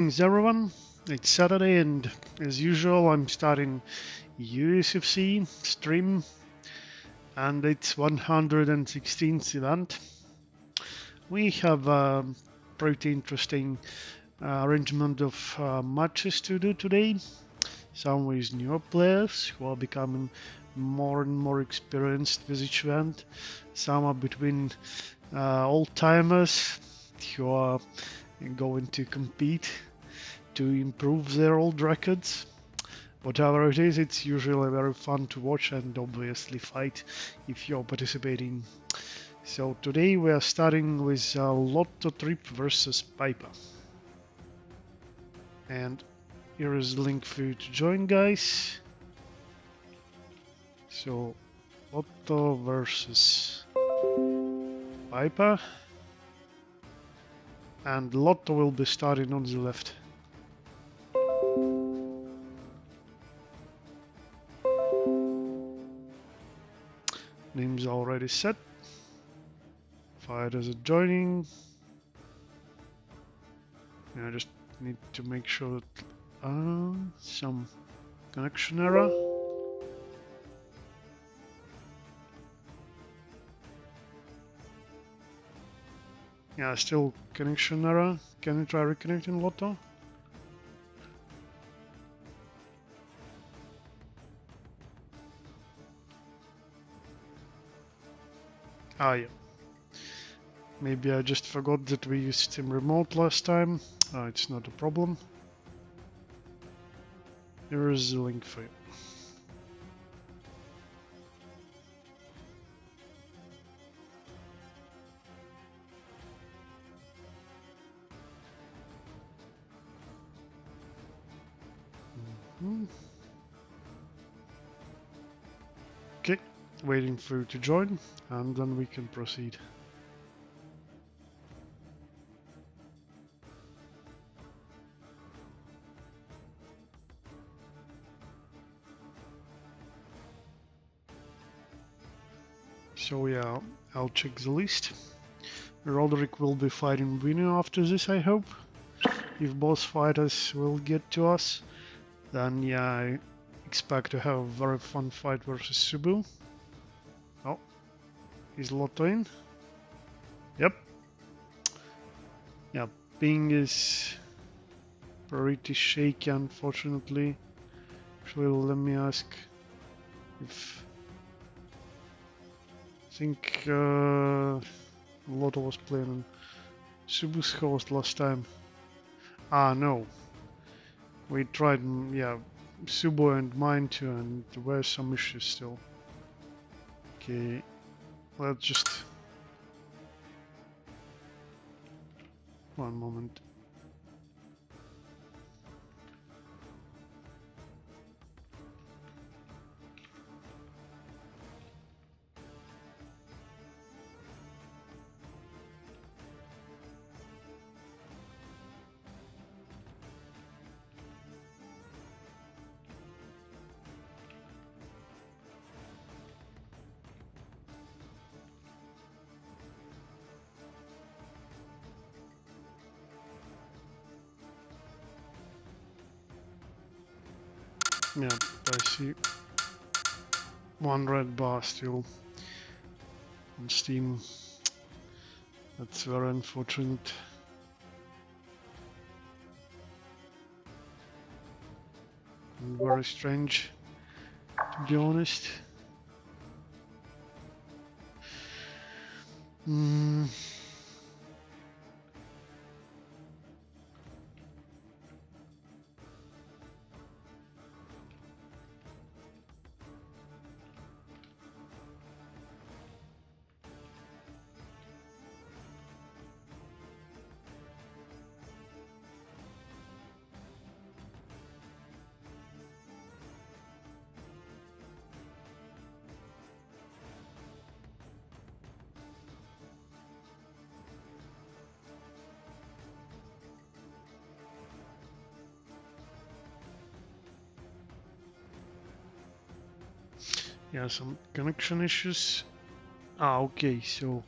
Greetings everyone, it's Saturday and as usual I'm starting USFC stream and it's 116th event. We have a pretty interesting arrangement of matches to do today. Some with newer players who are becoming more and more experienced with each event. Some are between old-timers who are going to compete to improve their old records. Whatever it is, it's usually very fun to watch and obviously fight if you're participating. So today we are starting with Lotto Trip versus Piper. And here is the link for you to join, guys. So Lotto versus Piper. And Lotto will be starting on the left. Names already set. Fighters are joining. And I just need to make sure that some connection error. Yeah, still connection error. Can you try reconnecting Lotto? Ah, yeah. Maybe I just forgot that we used Steam Remote last time. It's not a problem. Here is the link for you. Okay, waiting for you to join, and then we can proceed. So yeah, I'll check the list. Roderick will be fighting Vino after this, I hope. If both fighters will get to us, then yeah, I expect to have a very fun fight versus Subu. Oh, is Lotto in? Yep. Yeah, ping is pretty shaky, unfortunately. Actually, let me ask if... I think Lotto was playing on Subu's host last time. Ah, no. We tried, yeah, Subu and mine too, and there were some issues still. Okay, let's just... One moment. Yeah, I see one red bar still on Steam. That's very unfortunate. And very strange, to be honest. Yeah, some connection issues. Ah, okay, so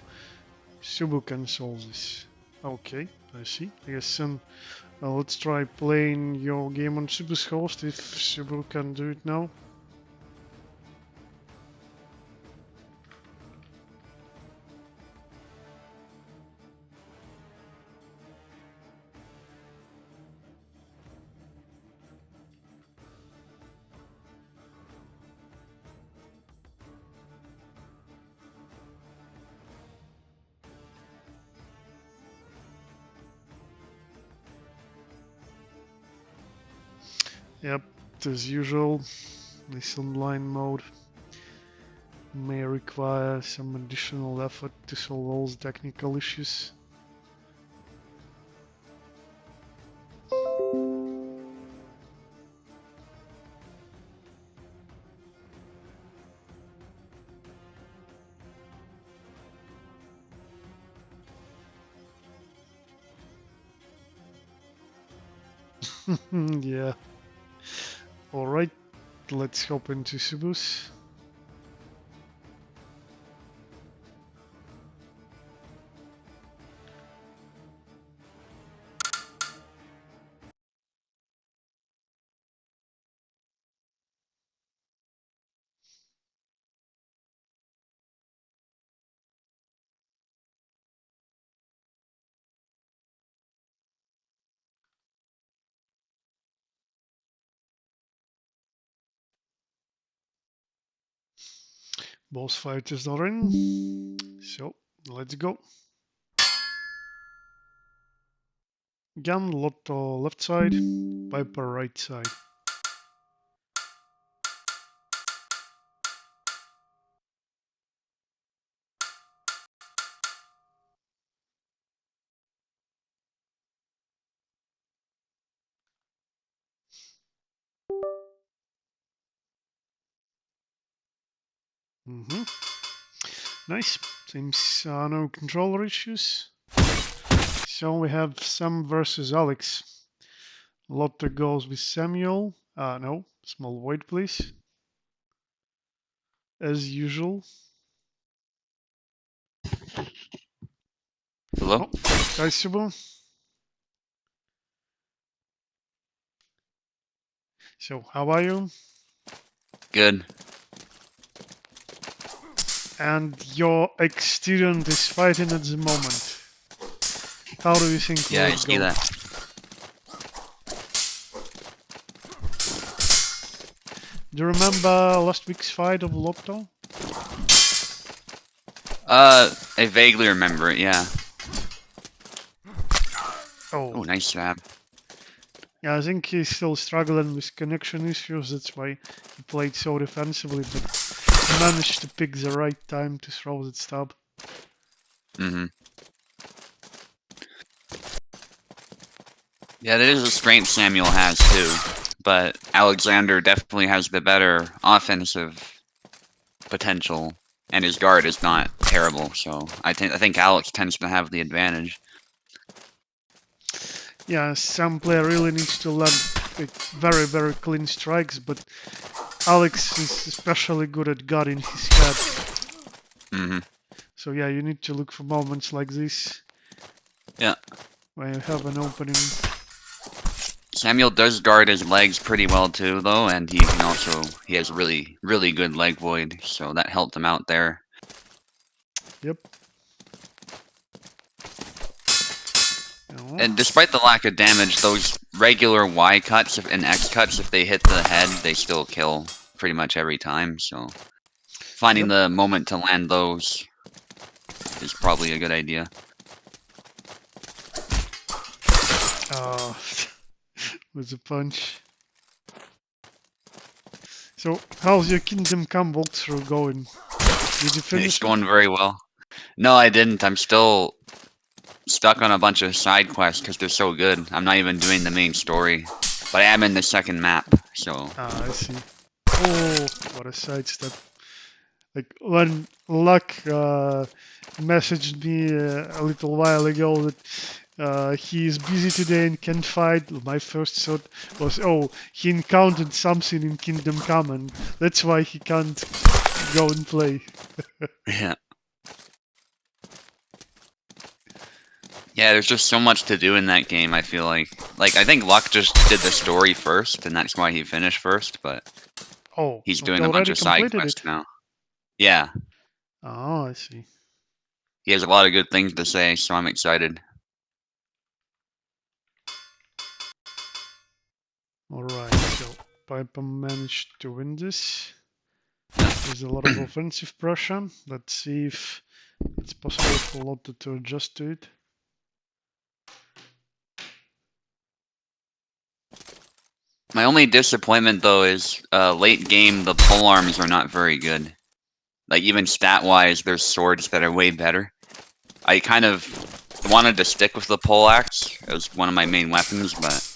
Subu can solve this. Okay, I see. I guess then Let's try playing your game on Subu's host if Subu can do it now. Yep, as usual, this online mode may require some additional effort to solve all the technical issues. Yeah. Alright, let's hop into Subu's. Boss fighters are in, so let's go. Gun, Lotto left side, Piper right side. Nice. Seems no controller issues. So we have Sam versus Alex. Lotto goes with Samuel. No, small void please. As usual. Hello? Oh, hi Subu. So how are you? Good. And your ex-student is fighting at the moment. How do you think Yeah, will I it see go? that. Do you remember last week's fight of Lotto? I vaguely remember it, yeah. Oh, Oh, nice stab. yeah, I think he's still struggling with connection issues. That's why he played so defensively, but he managed to pick the right time to throw that stab. Mm-hmm. Yeah, that is a strength Samuel has, too. But Alexander definitely has the better offensive potential, and his guard is not terrible, so I think Alex tends to have the advantage. Yeah, some player really needs to land like, very, very clean strikes, but Alex is especially good at guarding his head. Mm-hmm. So yeah, you need to look for moments like this. Yeah. When you have an opening. Samuel does guard his legs pretty well, too, though, and he has really, really good leg void, so that helped him out there. Yep. And despite the lack of damage, those regular Y cuts and X cuts, if they hit the head, they still kill pretty much every time, so finding the moment to land those is probably a good idea. With a punch. So, how's your Kingdom Come walkthrough going? Did you finish It's it? going very well. No, I didn't. I'm still stuck on a bunch of side quests because they're so good. I'm not even doing the main story. But I am in the second map, so... I see. Oh, what a sidestep. Like, when Luck messaged me a little while ago that he is busy today and can't fight, my first thought was, oh, he encountered something in Kingdom Come and that's why he can't go and play. Yeah. Yeah, there's just so much to do in that game, I feel like. Like, I think Luck just did the story first, and that's why he finished first, but Oh, he's so he doing a bunch already of side completed quests it. now. Yeah, Oh, I see. he has a lot of good things to say, so I'm excited. Alright, so Piper managed to win this. There's a lot of offensive pressure. Let's see if it's possible for Lotto to adjust to it. My only disappointment, though, is late game, the polearms are not very good. Like, even stat-wise, there's swords that are way better. I kind of wanted to stick with the poleaxe as one of my main weapons, but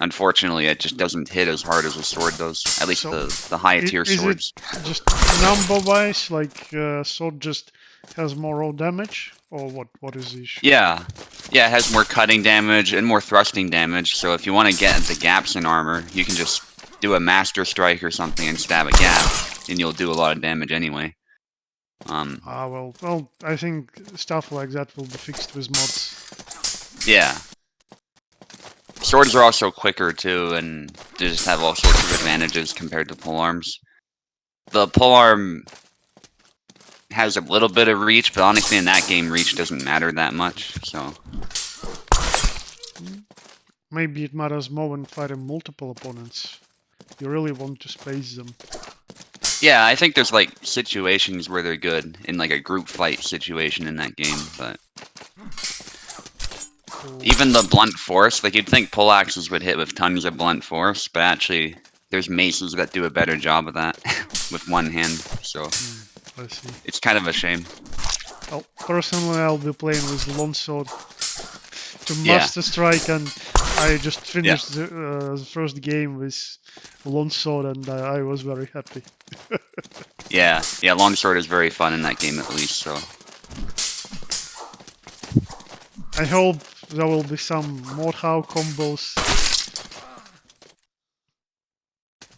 unfortunately, it just doesn't hit as hard as a sword does. At least So, the higher tier is it swords. just number-wise, like sword just has more raw damage, or what? What is the issue? Yeah, yeah, it has more cutting damage and more thrusting damage. So if you want to get the gaps in armor, you can just do a master strike or something and stab a gap, and you'll do a lot of damage anyway. Well, I think stuff like that will be fixed with mods. Yeah. Swords are also quicker too, and they just have all sorts of advantages compared to polearms. The polearm has a little bit of reach, but honestly in that game reach doesn't matter that much, so... Maybe it matters more when fighting multiple opponents. You really want to space them. Yeah, I think there's like situations where they're good, in like a group fight situation in that game, but... Even the blunt force, like you'd think poleaxes would hit with tons of blunt force, but actually there's maces that do a better job of that with one hand, so I see. it's kind of a shame. Well, personally I'll be playing with longsword to master strike, and I just finished the first game with longsword, and I was very happy. Yeah, longsword is very fun in that game at least, so... I hope there will be some Mordhau combos.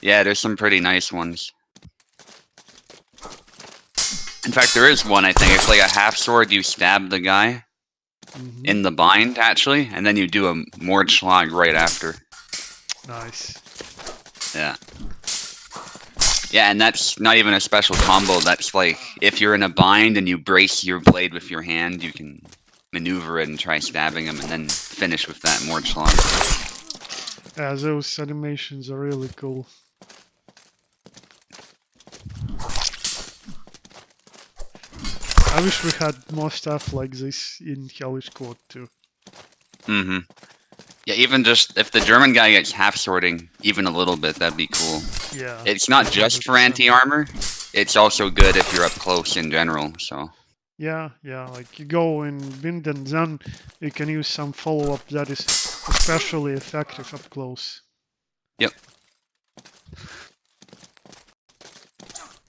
Yeah, there's some pretty nice ones. In fact, there is one, I think. It's like a half sword, you stab the guy in the bind, actually, and then you do a Mordschlag right after. Nice. Yeah. Yeah, and that's not even a special combo. That's like, if you're in a bind and you brace your blade with your hand, you can maneuver it and try stabbing him, and then finish with that Mordschlag. Yeah, those animations are really cool. I wish we had more stuff like this in Hellish Quart too. Mm-hmm. Yeah, even just if the German guy gets half sorting, even a little bit, that'd be cool. Yeah. It's not just for anti-armor, it's also good if you're up close in general, so... Yeah, like you go in bind and then you can use some follow-up that is especially effective up close. Yep.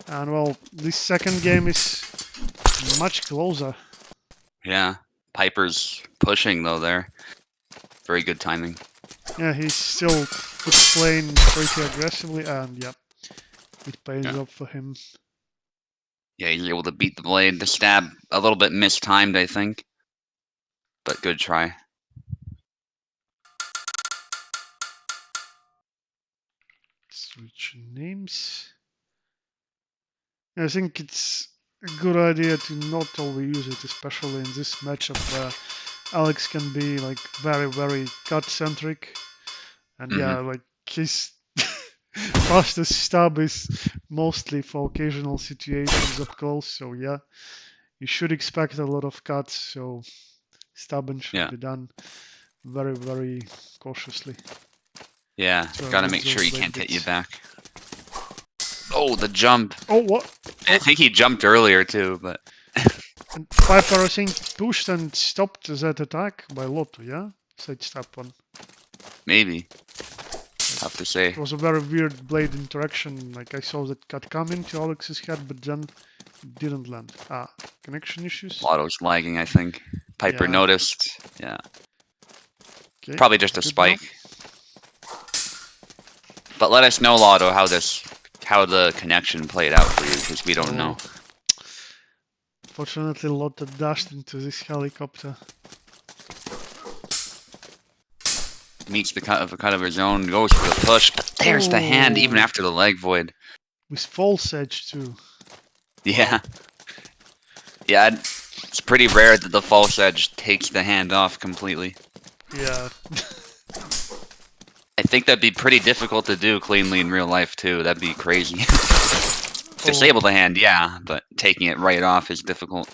And well, this second game is much closer. Yeah, Piper's pushing though there. Very good timing. Yeah, he's still playing pretty aggressively, and yeah, it pays off for him. Yeah, he's able to beat the blade. The stab a little bit mistimed, I think. But good try. Switch names. I think it's a good idea to not overuse it, especially in this matchup where Alex can be like very cut-centric. And yeah, like his fastest stab is mostly for occasional situations up close, so yeah, you should expect a lot of cuts, so stabbing should be done very cautiously. Yeah, gotta make sure he can't hit you back. Oh, the jump! Oh, what? I think he jumped earlier too, but... And Piper, I think, pushed and stopped that attack by Lotto, yeah? Sidestep one. Maybe. Tough to say. It was a very weird blade interaction, like I saw that cut coming to Alex's head, but then it didn't land. Ah, connection issues? Lotto's lagging, I think. Piper noticed. Yeah. Okay, probably just a spike. But let us know, Lotto, how the connection played out for you, because we don't know. Fortunately, Lotto dashed into this helicopter. meets the cut of his own, goes for the push, but there's the hand even Oh, after the leg void. with false edge too. Yeah. Wow. Yeah, it's pretty rare that the false edge takes the hand off completely. Yeah. I think that'd be pretty difficult to do cleanly in real life too. That'd be crazy. Oh, Disable the hand, yeah, but taking it right off is difficult.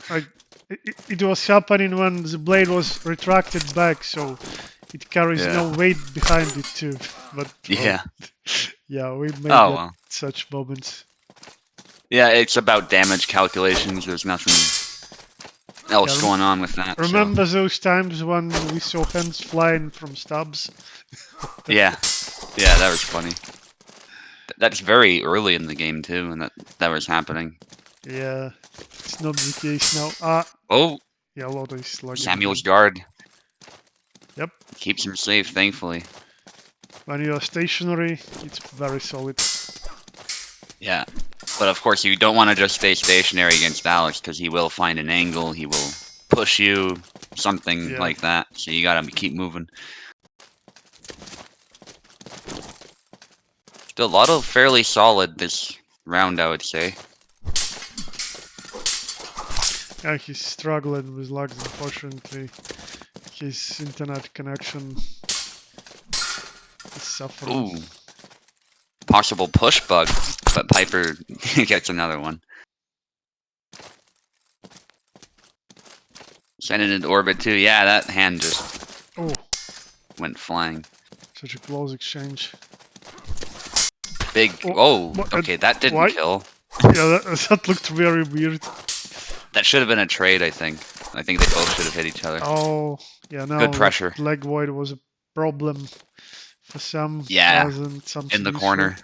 it was happening when the blade was retracted back, so it carries Yeah. no weight behind it too. But well, Yeah. yeah, we may Oh get well. such moments. Yeah, it's about damage calculations. There's nothing else Yeah, going on with that. remember those times when we saw hands flying from stabs? So. Yeah. Yeah, that was funny. That's very early in the game too, and that was happening. Yeah, it's not the case now. Oh, Yeah, Lotto is lagging Samuel's again. guard. Yep. Keeps him safe, thankfully. When you are stationary, it's very solid. Yeah. But of course, you don't want to just stay stationary against Alex, because he will find an angle, he will push you, something like that. So you gotta keep moving. Still, Lotto fairly solid this round, I would say. Yeah, he's struggling with lags, unfortunately. His internet connection is suffering. Ooh. Possible push bug, but Piper gets another one. Send it into orbit too. Yeah, that hand just went flying. Such a close exchange. Big. Oh, okay, that didn't kill. Yeah, that looked very weird. That should have been a trade, I think. I think they both should have hit each other. Oh, yeah, now good pressure. Leg void was a problem for some. Yeah, in the useful. corner.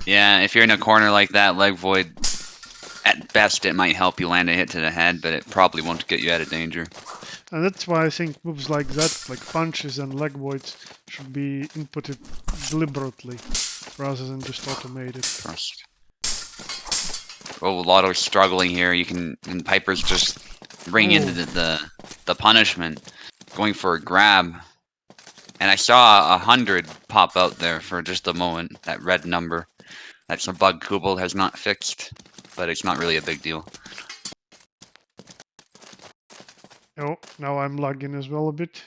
Yeah, if you're in a corner like that, leg void, at best it might help you land a hit to the head, but it probably won't get you out of danger. And that's why I think moves like that, like punches and leg voids, should be inputted deliberately rather than just automated. Trust. Oh, Lotto's struggling here. And Piper's just bringing into the punishment, going for a grab. And I saw 100 pop out there for just a moment, that red number. That's a bug Kubel has not fixed, but it's not really a big deal. Oh, now I'm lagging as well a bit.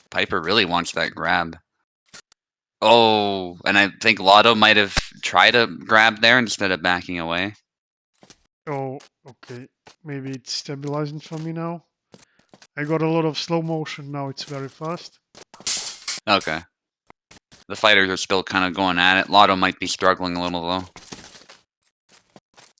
Piper really wants that grab. Oh, and I think Lotto might have tried to grab there instead of backing away. Oh, okay. Maybe it's stabilizing for me now. I got a lot of slow motion, now it's very fast. Okay. The fighters are still kind of going at it. Lotto might be struggling a little, though.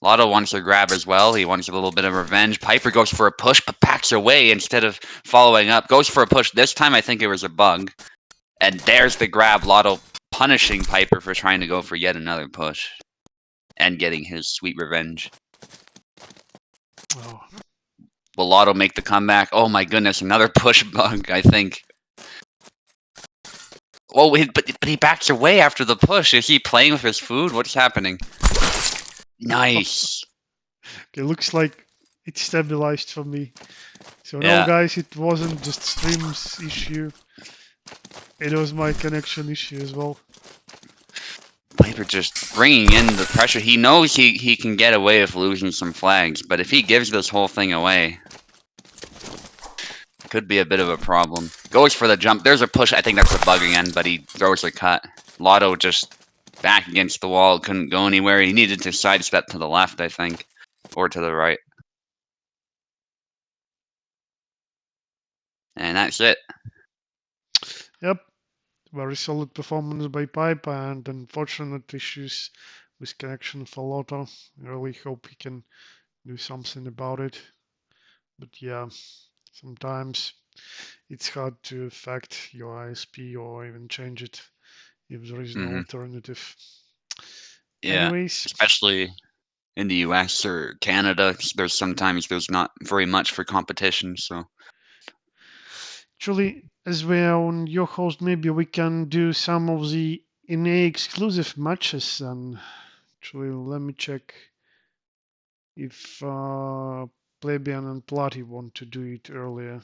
Lotto wants to grab as well. He wants a little bit of revenge. Piper goes for a push, but backs away instead of following up. Goes for a push. This time I think it was a bug. And there's the grab. Lotto punishing Piper for trying to go for yet another push. And getting his sweet revenge. Oh. Will Lotto make the comeback? Oh my goodness, another push bug, I think. Oh, but he backs away after the push. Is he playing with his food? What's happening? Nice. Okay, looks like it stabilized for me. So Yeah. no, guys, it wasn't just stream's issue. It was my connection issue as well. Piper just bringing in the pressure. He knows he can get away with losing some flags, but if he gives this whole thing away, it could be a bit of a problem. Goes for the jump. There's a push. I think that's a bug again, but he throws a cut. Lotto just back against the wall. Couldn't go anywhere. He needed to sidestep to the left, I think, or to the right. And that's it. Yep. Very solid performance by Pipe and unfortunate issues with connection for Lotto. I really hope he can do something about it. But yeah, sometimes it's hard to affect your ISP or even change it if there is no alternative. Yeah, Anyways, especially in the US or Canada, sometimes there's not very much for competition, so. actually, as we're on your host, maybe we can do some of the NA exclusive matches. And actually, let me check if Plebeian and Platy want to do it earlier.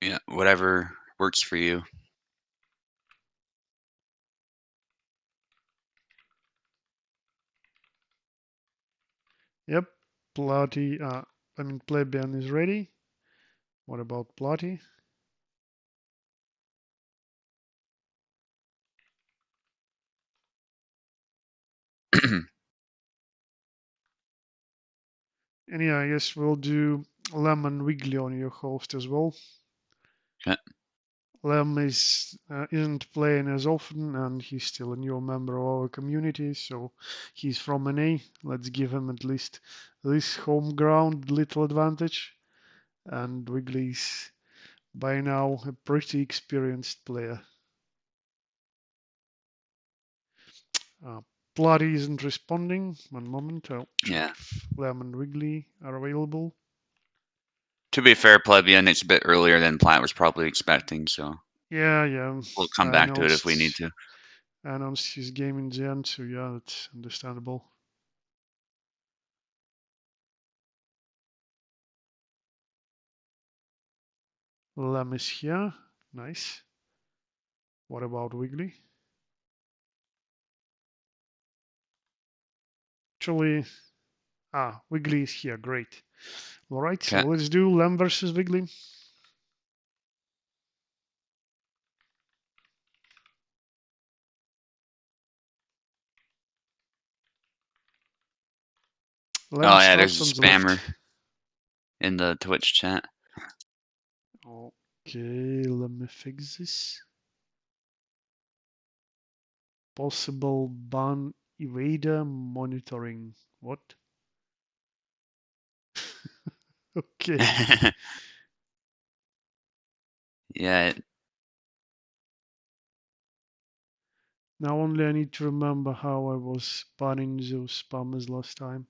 Yeah, whatever works for you. Yep, Bloody, Plebeian is ready. What about Bloody? And yeah, I guess we'll do Lemon Wiggly on your host as well. Okay. Lem isn't playing as often, and he's still a new member of our community, so he's from NA. Let's give him at least this home ground little advantage. And Wiggly's by now a pretty experienced player. Uh, Bloody isn't responding. One moment, I'll check Yeah. if Lem and Wiggly are available. To be fair, Plebeian, it's a bit earlier than Platt was probably expecting, so Yeah, we'll come I back to it if we need announced to. his game in the end, so yeah, that's understandable. Lem is here. Nice. What about Wiggly? Actually, Wiggly is here. Great. All right, so Okay. let's do Lem versus Wiggly. Lem Oh yeah, starts there's a on the spammer left. in the Twitch chat. Okay, let me fix this. Possible ban evader monitoring. What? Okay. Yeah. Now only I need to remember how I was banning those spammers last time.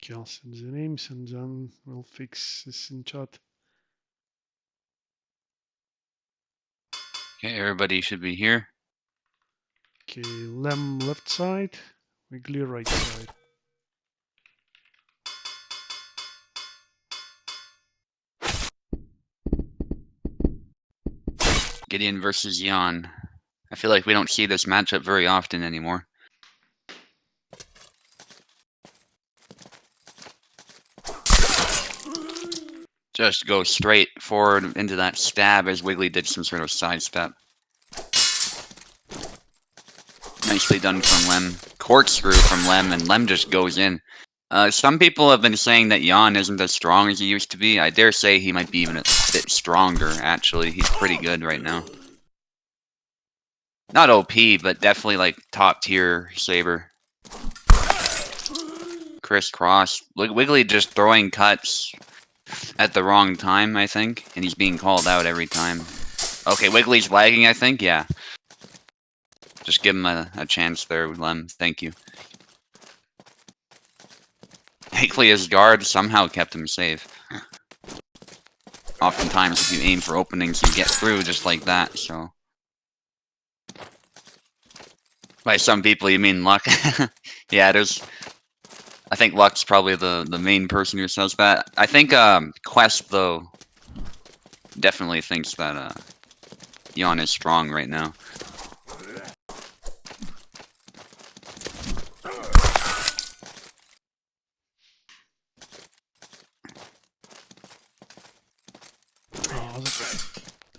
Okay, I'll send the names and then we'll fix this in chat. Okay, everybody should be here. Okay, Lem left side, Wiggly right side. Gideon versus Jan. I feel like we don't see this matchup very often anymore. Just go straight forward into that stab as Wiggly did some sort of sidestep. Nicely done from Lem. Corkscrew from Lem, and Lem just goes in. Some people have been saying that Jan isn't as strong as he used to be. I dare say he might be even a bit stronger, actually. He's pretty good right now. Not OP, but definitely like top tier saber. Crisscross. Wiggly just throwing cuts at the wrong time, I think, and he's being called out every time. Okay, Wiggly's lagging, I think, yeah. Just give him a chance there, Lem. Thank you. Thankfully, his guard somehow kept him safe. Oftentimes, if you aim for openings, you get through just like that, so... By some people, you mean luck? Yeah, there's... I think luck's probably the main person who says that. I think Quest, though, definitely thinks that Jan is strong right now.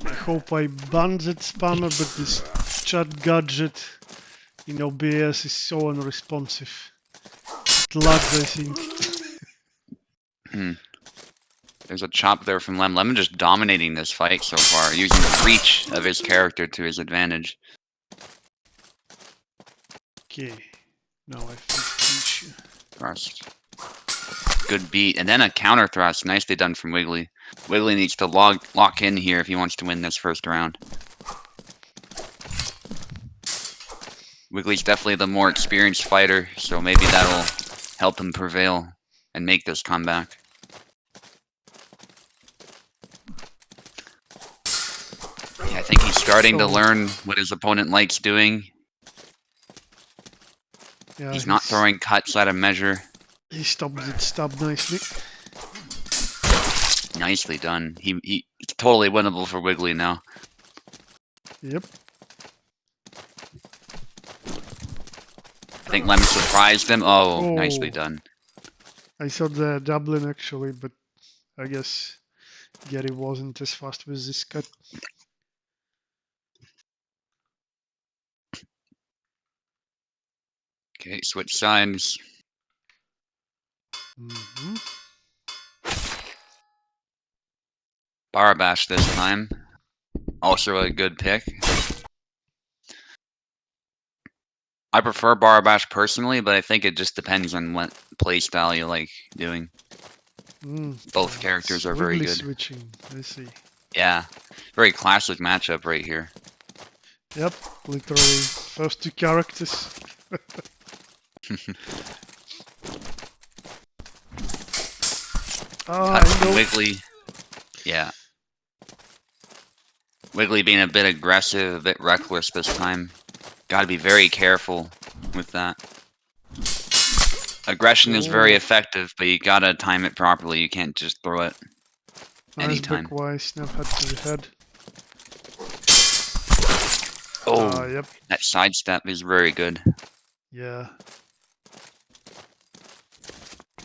I hope I banned that spammer, but this chat gadget in OBS is so unresponsive. It lags, I think. There's a chop there from Lem. Lemon just dominating this fight so far, using the reach of his character to his advantage. Okay, now I fix you. Thrust. Good beat, and then a counter thrust. Nicely done from Wiggly. Wiggly needs to lock in here if he wants to win this first round. Wiggly's definitely the more experienced fighter, so maybe that'll help him prevail and make this comeback. Yeah, I think he's starting to learn what his opponent likes doing. Yeah, He's not throwing cuts out of measure. He stopped it stab nicely. Nicely done. It's totally winnable for Wiggly now. Yep. I think Lem surprised him. Oh, nicely done. I saw the Dublin actually, but I guess Gary wasn't as fast with this cut. Okay, switch sides. Mm-hmm. Barabash this time. Also a good pick. I prefer Barabash personally, but I think it just depends on what playstyle you like doing. Both characters are very good. Switching, I see. Yeah, very classic matchup right here. Yep, literally first two characters. Wiggly. Yeah. Wiggly being a bit aggressive, a bit reckless this time. Gotta be very careful with that. Aggression is very effective, but you gotta time it properly. You can't just throw it anytime. Backwise, now head to the head. Oh, yep. That sidestep is very good. Yeah.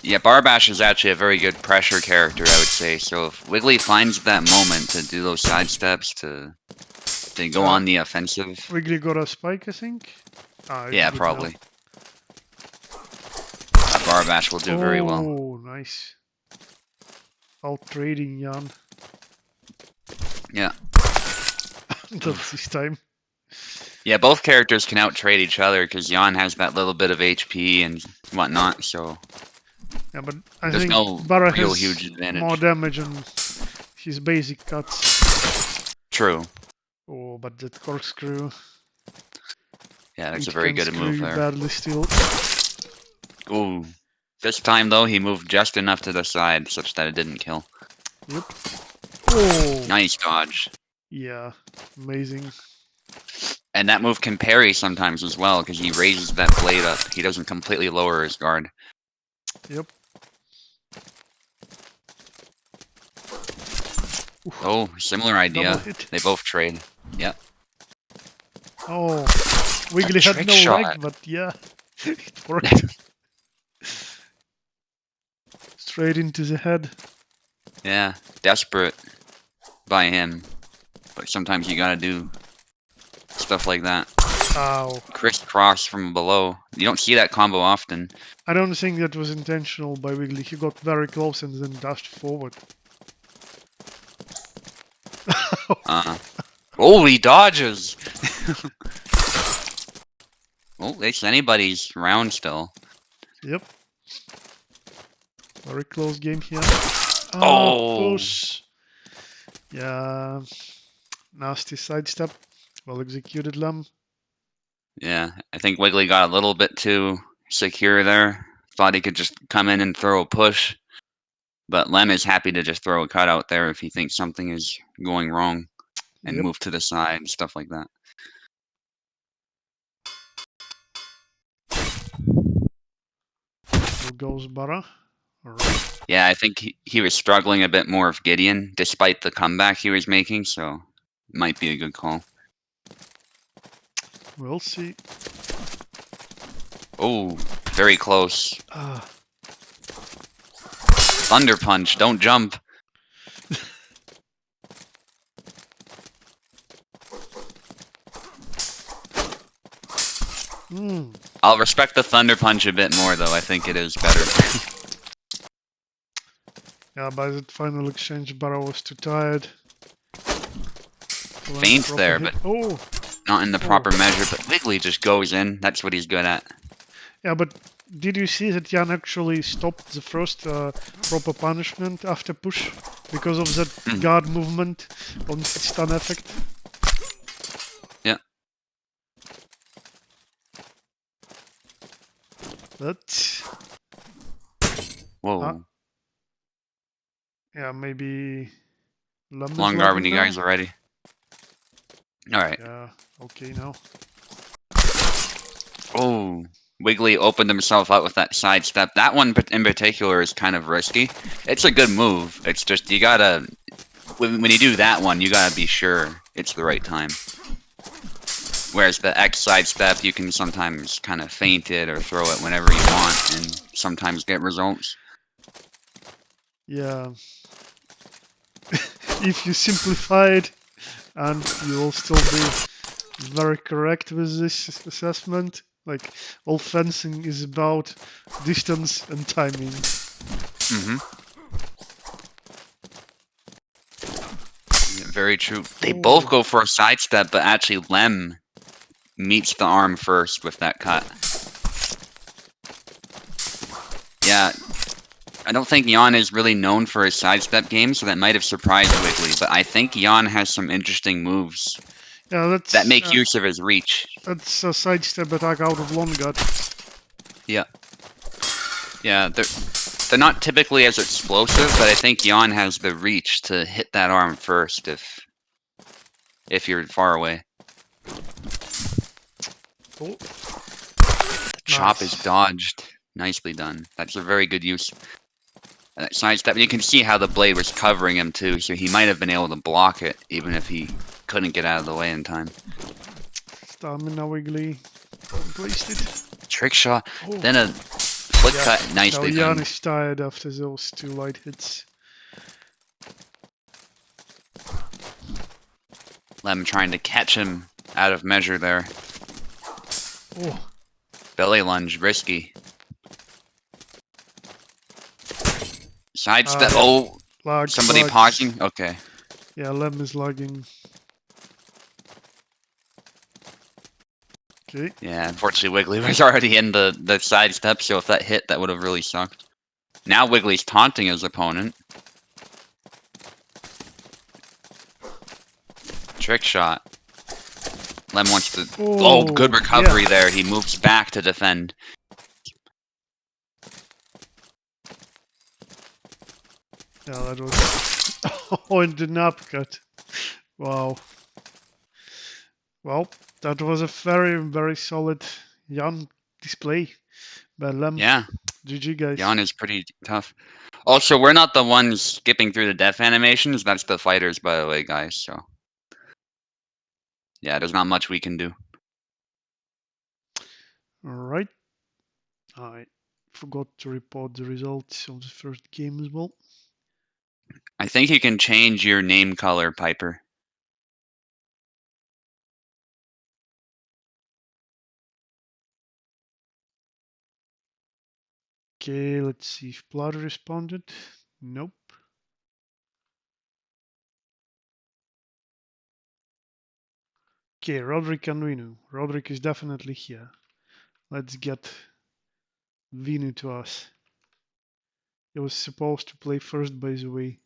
Yeah, Barbash is actually a very good pressure character, I would say. So if Wiggly finds that moment to do those sidesteps to go on the offensive. Wiggly got a spike, I think. Yeah, probably. Barbash will do very well. Oh, nice. Out trading Jan. Yeah. That's this time. Yeah, both characters can out-trade each other because Jan has that little bit of HP and whatnot, so... Yeah, but I there's think no Barra real has huge advantage. more damage on his basic cuts. True. Oh, but that corkscrew... Yeah, that's a very good move there. Badly still. Ooh. This time, though, he moved just enough to the side such that it didn't kill. Yep. Oh! Nice dodge. Yeah, amazing. And that move can parry sometimes as well, because he raises that blade up. He doesn't completely lower his guard. Yep. Oh, similar idea. They both trade. Yep. Oh, Wiggly had no leg, but yeah, it worked. Straight into the head. Yeah, desperate by him. But sometimes you gotta do stuff like that. Ow. Crisscross from below. You don't see that combo often. I don't think that was intentional by Wiggly. He got very close and then dashed forward. Oh, he dodges! Oh, it's anybody's round still. Yep. Very close game here. Oh! Push. Yeah. Nasty sidestep. Well executed, Lem. Yeah, I think Wiggly got a little bit too secure there. Thought he could just come in and throw a push. But Lem is happy to just throw a cut out there if he thinks something is going wrong. And move to the side and stuff like that. So goes Barra. Alright. Yeah, I think he was struggling a bit more with Gideon, despite the comeback he was making, so it might be a good call. We'll see. Oh, very close. Thunder Punch, don't jump. I'll respect the Thunder Punch a bit more, though. I think it is better. Yeah, by the final exchange, Barra was too tired. Feint there, but not in the proper measure. But Wiggly just goes in. That's what he's good at. Yeah, but did you see that Jan actually stopped the first proper punishment after push because of that guard movement on his stun effect? Yeah. But Whoa. yeah, maybe Lum is Long guard when lagging you now. guys are ready. Alright. Yeah, okay now. Oh. Wiggly opened himself up with that sidestep. That one in particular is kind of risky. It's a good move. It's just you gotta... When you do that one, you gotta be sure it's the right time. Whereas the X sidestep, you can sometimes kind of feint it or throw it whenever you want and sometimes get results. Yeah. If you simplify it, and you will still be very correct with this assessment. Like, all fencing is about distance and timing. Mm-hmm. Yeah, very true. They both Oh, go for a sidestep, but actually Lem meets the arm first with that cut. Yeah, I don't think Jan is really known for his sidestep game, so that might have surprised Wiggly, but I think Jan has some interesting moves yeah, that make use of his reach. that's a sidestep attack out of long gut. Yeah. Yeah, they're not typically as explosive, but I think Jan has the reach to hit that arm first if you're far away. Oh, The chop is nice. dodged. Nicely done. That's a very good use. That sidestep. You can see how the blade was covering him too, so he might have been able to block it, even if he couldn't get out of the way in time. Stamina Wiggly. Placed it. Trick shot, Oh, then a flick cut, now nicely Jan done. is tired after those 2 light hits. Lem trying to catch him out of measure there. Oh, Belly lunge, risky. Sidestep. Oh, lags, somebody lags. pausing? Okay. Yeah, Lem is lagging. Okay. Yeah, unfortunately Wiggly was already in the sidestep, so if that hit, that would have really sucked. Now Wiggly's taunting his opponent. Trick shot. Lem wants to... Oh, good recovery yeah. there. He moves back to defend. Yeah, that was... Oh, and the nap cut. Wow. Well, that was a very, very solid Jan display by Lem. Yeah, GG, guys. Jan is pretty tough. Also, we're not the ones skipping through the death animations. That's the fighters, by the way, guys. So, yeah, there's not much we can do. Alright. I forgot to report the results of the first game as well. I think you can change your name color, Piper. Okay, let's see if Blood responded. Nope. Okay, Roderick and Vinu. Roderick is definitely here. Let's get Vinu to us. He was supposed to play first, by the way.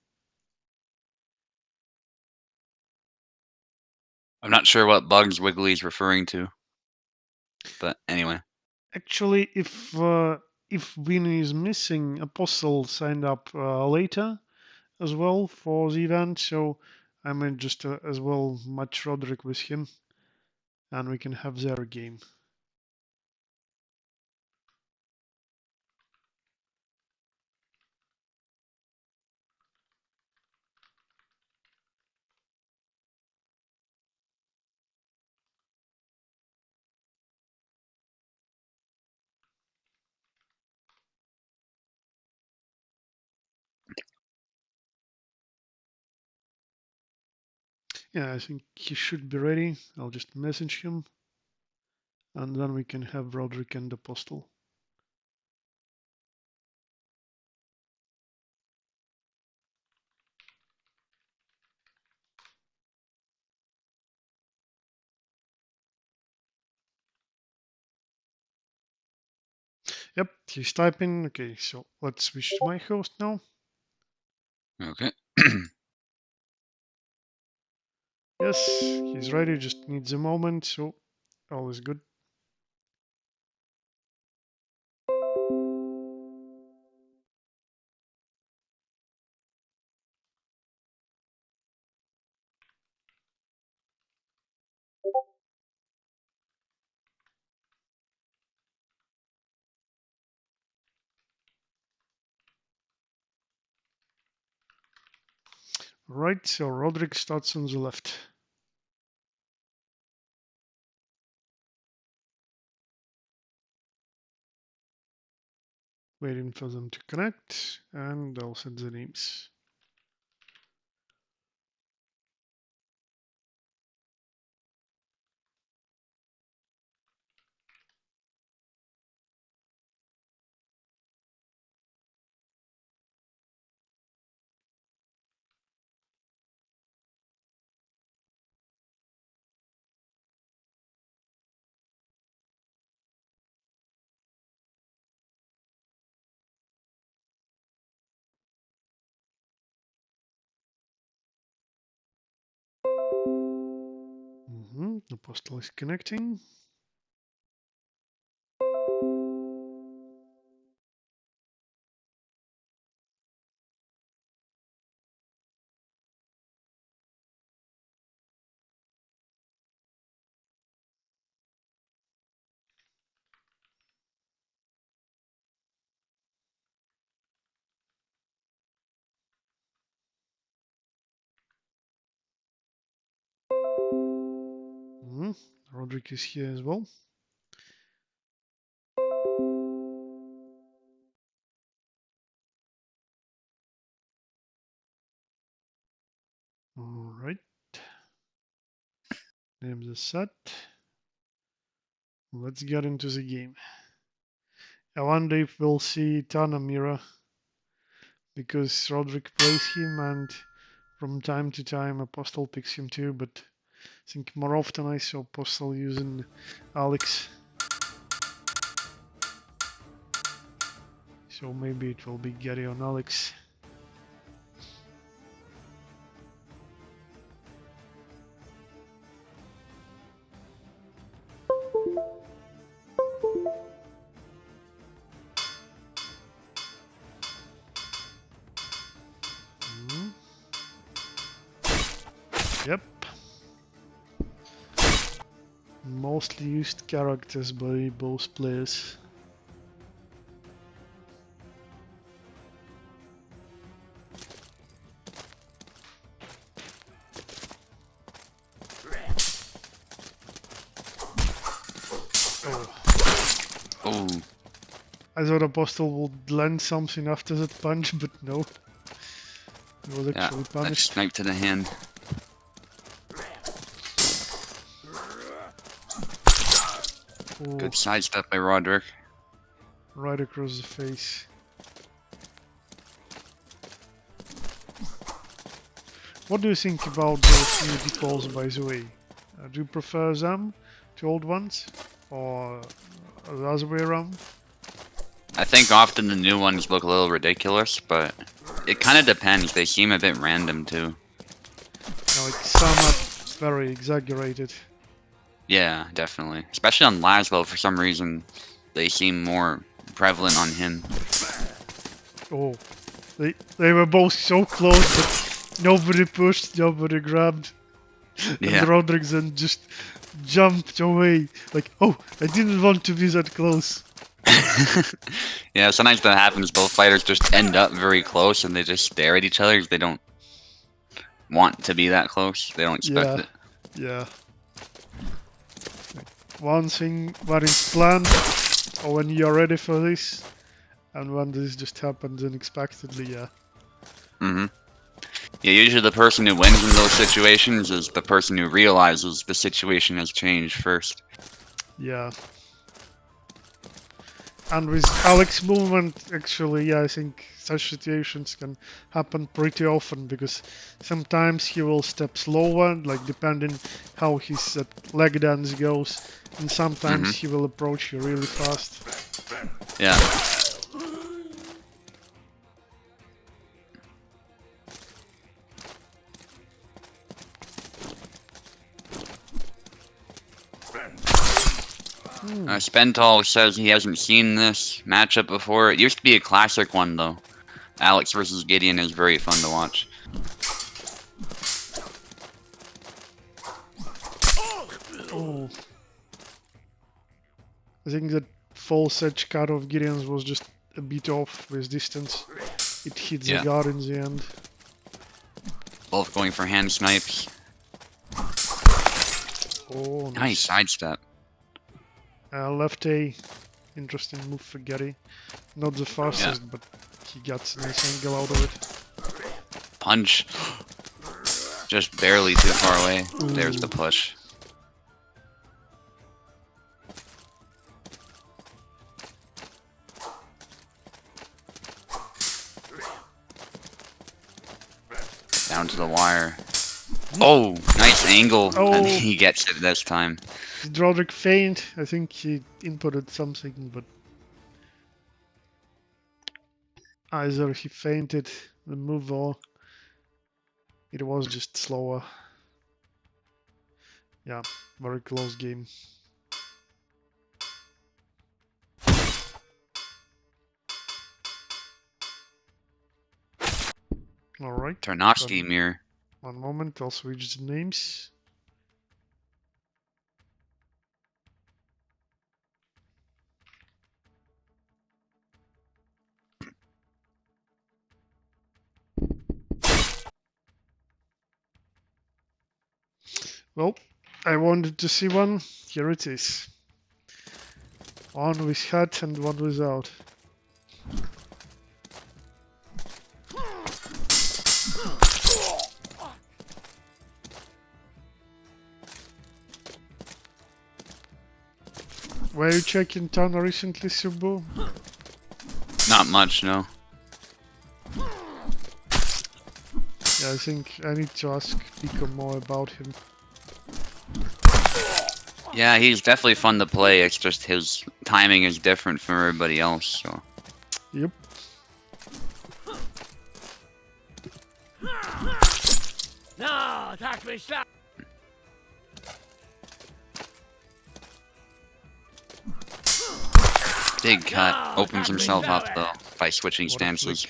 I'm not sure what bugs Wiggly's referring to. But anyway. Actually, if Vinu is missing, Apostle signed up later as well for the event, so I might just as well match Roderick with him, and we can have their game. Yeah, I think he should be ready. I'll just message him, and then we can have Roderick and Apostle. Yep, he's typing. Okay, so let's switch to my host now. Okay. Yes, he's ready, just needs a moment, so all is good. Right, so Roderick starts on the left. Waiting for them to connect, and I'll set the names. The postal is connecting. Roderick is here as well. All right. Names are set. Let's get into the game. I wonder if we'll see Tanamira because Roderick plays him and from time to time Apostle picks him too, but I think more often I saw Apostle using Alex. So maybe it will be Gary on Alex. Yep. Mostly used characters by both players. Oh. I thought Apostle would land something after that punch, but no. He was actually punished. Snipe to the hand. Oh. Good sidestep by Roderick. Right across the face. What do you think about those new decals, by the way? Do you prefer them to old ones? Or the other way around? I think often the new ones look a little ridiculous, but it kind of depends. They seem a bit random too. Like some are very exaggerated. Yeah, definitely. Especially on Laszlo, for some reason, they seem more prevalent on him. Oh, they were both so close, but nobody pushed, nobody grabbed. Yeah. And Roderick then just jumped away. Like, oh, I didn't want to be that close. Yeah, sometimes that happens. Both fighters just end up very close and they just stare at each other because they don't want to be that close. They don't expect it. Yeah. One thing when it's planned, or when you're ready for this, and when this just happens unexpectedly, yeah. Yeah, usually the person who wins in those situations is the person who realizes the situation has changed first. Yeah. And with Alex's movement, actually, yeah, I think such situations can happen pretty often because sometimes he will step slower, like depending how his leg dance goes, and sometimes he will approach you really fast. Yeah. Spental says he hasn't seen this matchup before. It used to be a classic one, though. Alex versus Gideon is very fun to watch. Oh. I think that false edge cut of Gideon's was just a bit off with distance. It hit the guard in the end. Both going for hand snipes. Oh, Nice sidestep. left A. Interesting move for Getty. Not the fastest, but he gets a nice angle out of it. Punch. Just barely too far away. Ooh. There's the push. Down to the wire. Oh, nice angle. Oh. And he gets it this time. Did Roderick faint? I think he inputted something, but either he fainted the move or it was just slower. Yeah, very close game. Alright. Tarnovsky mirror. One moment, I'll switch the names. Well, I wanted to see one. Here it is. One with hat and one without. Were you checking town recently, Subu? Not much, no. Yeah, I think I need to ask Pico more about him. Yeah, he's definitely fun to play. It's just his timing is different from everybody else, so. Yep. No, attack me, shot. Big cut. Opens himself up, though, by switching stances.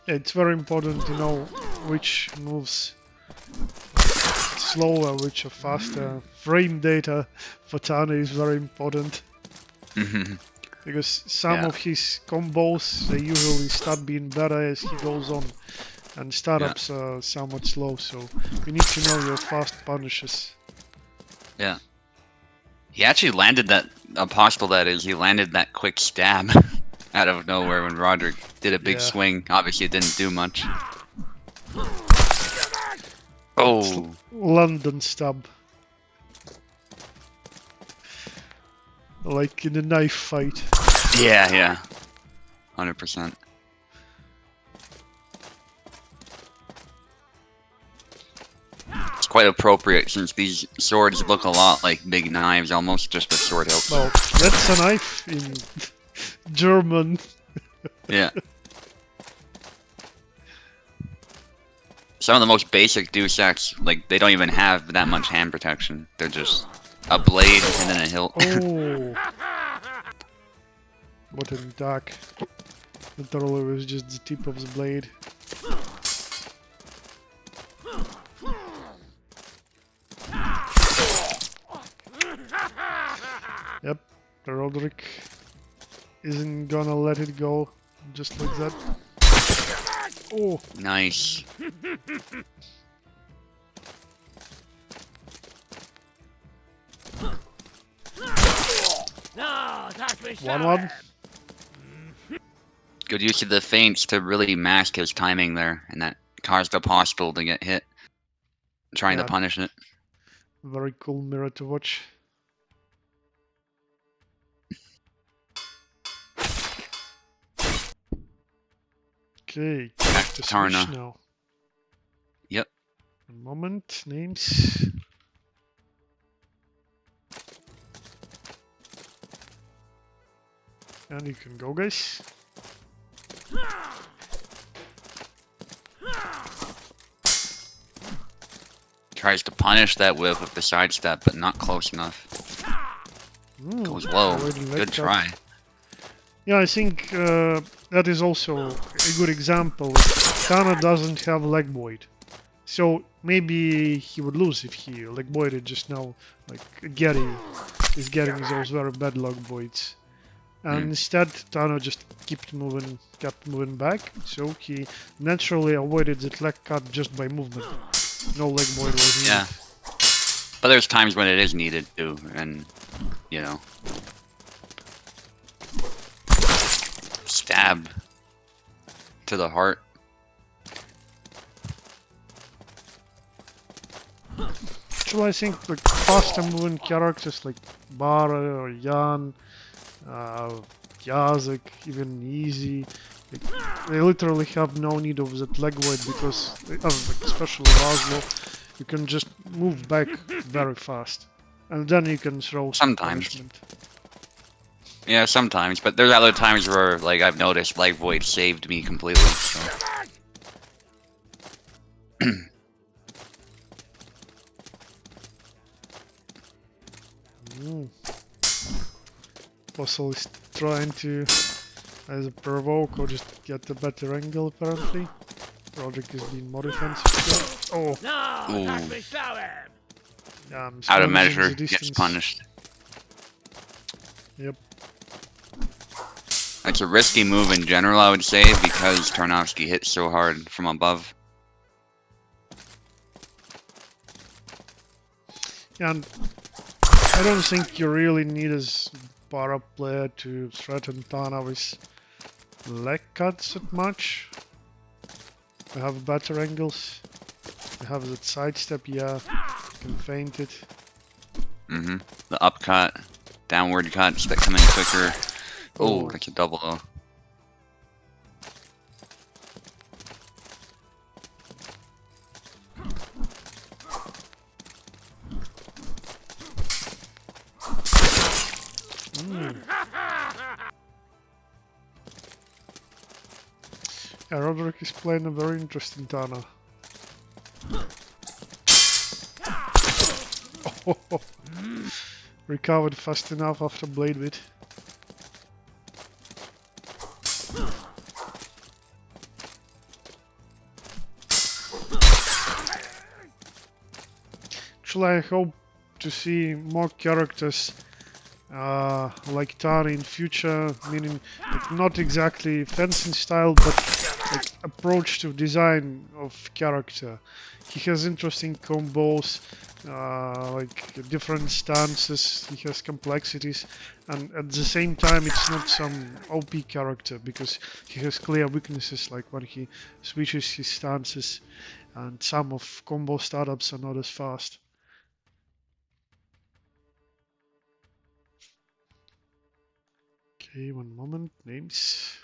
Yeah, it's very important to know which moves slower, which are faster. Frame data for Tana is very important. Because some of his combos, they usually start being better as he goes on. And startups are somewhat slow, so you need to know your fast punishes. Yeah. He actually landed that, Apostle that is, he landed that quick stab out of nowhere when Roderick did a big swing. Obviously it didn't do much. Oh! London stab. Like in a knife fight. Yeah, yeah. 100%. It's quite appropriate since these swords look a lot like big knives, almost just with sword hilts. Well, that's a knife in German. Yeah. Some of the most basic Cossacks, like, they don't even have that much hand protection. They're just a blade and then a hilt. Oh! What an attack. Literally was just the tip of the blade. Yep, the Roderick isn't gonna let it go just like that. Oh! Nice. No, attack me, 1-1. Good use of the feints to really mask his timing there, and that caused the Apostle to get hit. Trying to punish it. Very cool mirror to watch. Okay, back to Tarna. switch now. Yep. One moment, names. And you can go, guys. Tries to punish that whip with the sidestep, but not close enough. Goes low. Good try. Yeah, I think that is also a good example. Tana doesn't have leg void. So maybe he would lose if he leg voided just now. Like Getty is getting those very bad leg voids. And instead, Tano just kept moving back, so he naturally avoided that leg cut just by movement. No leg void was needed. Yeah. But there's times when it is needed too, and you know, stab to the heart. So I think like faster moving characters like Bara or Jan, Yazek, even Easy, they literally have no need of that leg void because, like, especially Laszlo, you can just move back very fast, and then you can throw some Sometimes. punishment. Yeah, sometimes, but there's other times where, like, I've noticed leg void saved me completely. So. Fossil is trying to either provoke or just get a better angle apparently. Roderick is being more defensive. Oh, No, Ooh. attack me, slow him. I'm Out of squeezing measure, the gets distance. punished. Yep. That's a risky move in general, I would say, because Tarnowski hits so hard from above. And I don't think you really need as para player to threaten Tana with leg cuts that much. You have better angles. You have that sidestep, yeah. You can feint it. The upcut, downward cuts that come in quicker. Oh, Oh. that's a double though. Yeah, Roderick is playing a very interesting Tana. Oh, recovered fast enough after Blade Wit. Actually, I hope to see more characters like Tana in future, meaning like, not exactly fencing style, but like approach to design of character. He has interesting combos, like different stances, he has complexities, and at the same time it's not some OP character because he has clear weaknesses like when he switches his stances, and some of combo startups are not as fast. Okay, one moment, names.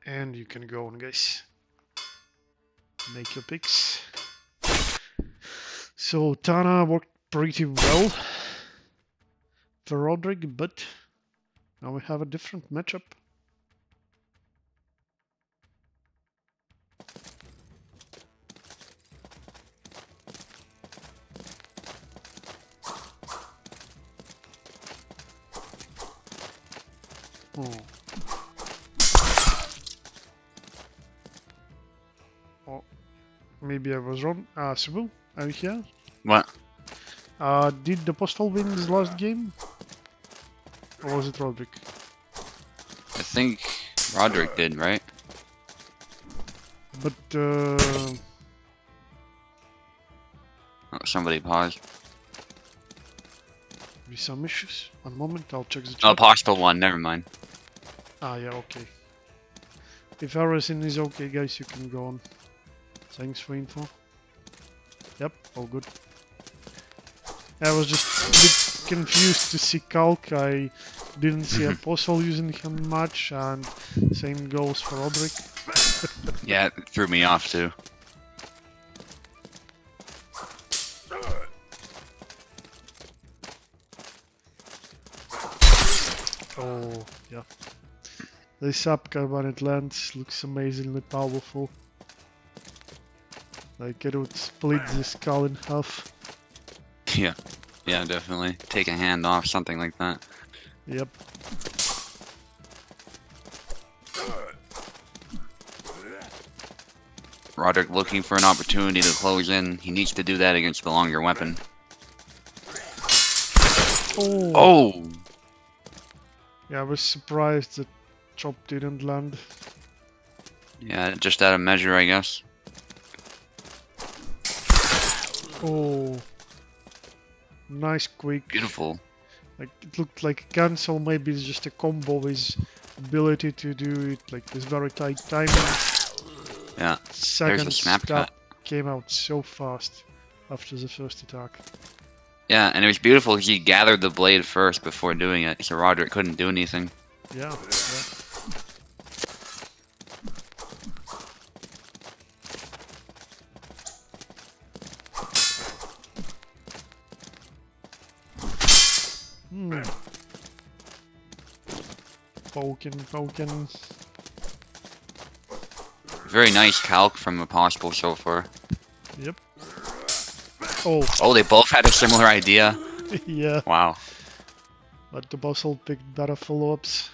And you can go on, guys. Make your picks. So Tana worked pretty well for Roderick, but now we have a different matchup. Oh. Oh, maybe I was wrong. Sybil, are you here? What? Did the Postal win his last game? Or was it Roderick? I think Roderick did, right? But, Oh, somebody paused. maybe some issues. One moment, I'll check the chat. Oh, Postal won, never mind. Ah, yeah, okay. If everything is okay, guys, you can go on. Thanks for info. Yep, all good. I was just a bit confused to see Kalk. I didn't see Apostle using him much, and same goes for Roderick. Yeah, it threw me off too. Oh, yeah. This up-carbonate lens looks amazingly powerful. Like it would split the skull in half. Yeah, yeah, definitely. Take a hand off, something like that. Yep. Roderick looking for an opportunity to close in. He needs to do that against the longer weapon. Oh. Oh! Yeah, I was surprised that chop didn't land. Yeah, just out of measure, I guess. Oh. Nice quick. Beautiful. Like, it looked like a cancel, maybe it's just a combo with ability to do it like this very tight timing. Yeah, Second there's a snap stab cut. came out so fast after the first attack. Yeah, and it was beautiful because he gathered the blade first before doing it, so Roderick couldn't do anything. Yeah, yeah. Poking. Very nice calc from Impossible so far. Yep. Oh, Oh, they both had a similar idea. yeah. Wow. But the Bustle picked better follow-ups.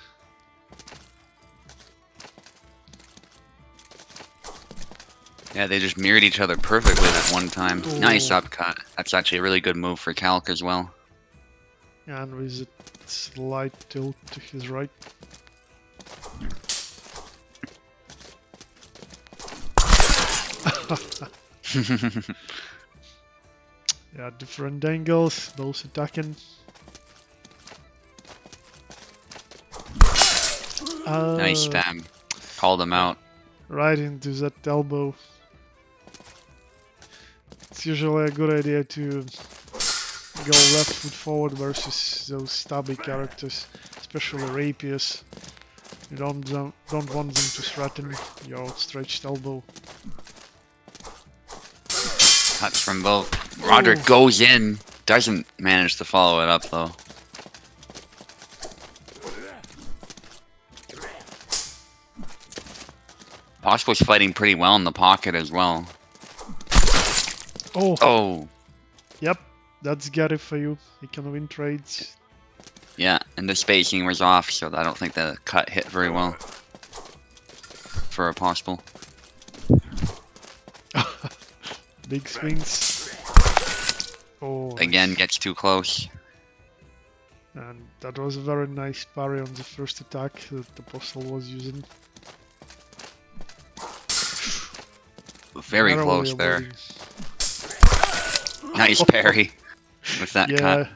Yeah, they just mirrored each other perfectly that one time. Ooh. Nice upcut. That's actually a really good move for calc as well. And with a slight tilt to his right. Yeah, different angles, both attacking. Nice stab. Called him out. Right into that elbow. It's usually a good idea to go left foot forward versus those stabby characters, especially rapiers. You don't want them to threaten your outstretched elbow. Cuts from both. Roderick goes in. Doesn't manage to follow it up though. Possible's fighting pretty well in the pocket as well. Oh, Oh, yep, that's Gary for you. He can win trades. yeah, and the spacing was off, so I don't think the cut hit very well for a possible. Big swings. Oh, Again, gets too close. and that was a very nice parry on the first attack that the Apostle was using. Very Narrowly close there. avoiding. Nice parry with that Yeah, cut.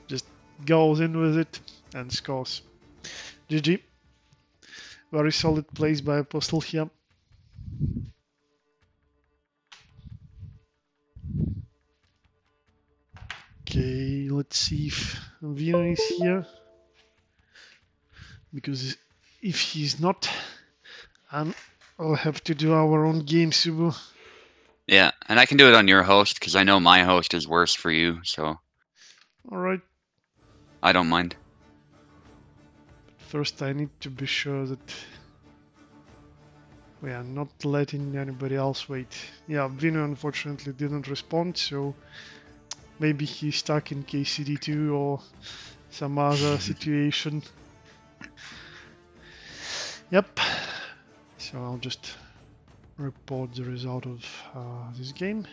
just goes in with it and scores. GG. Very solid plays by Apostle here. Okay, let's see if Vino is here. Because if he's not, I'll have to do our own game, Subu. Yeah, and I can do it on your host because I know my host is worse for you, so Alright, I don't mind. first I need to be sure that we are not letting anybody else wait. Yeah, Vino unfortunately didn't respond, so maybe he's stuck in KCD2 or some other situation. Yep, so I'll just report the result of this game.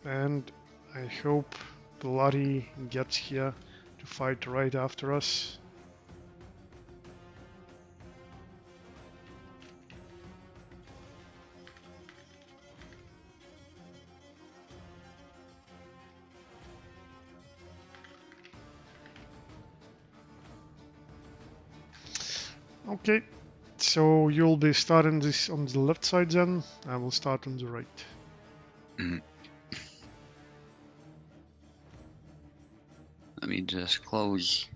And I hope Bloody gets here to fight right after us. Okay, so you'll be starting this on the left side then, I will start on the right. Mhm. Let me just close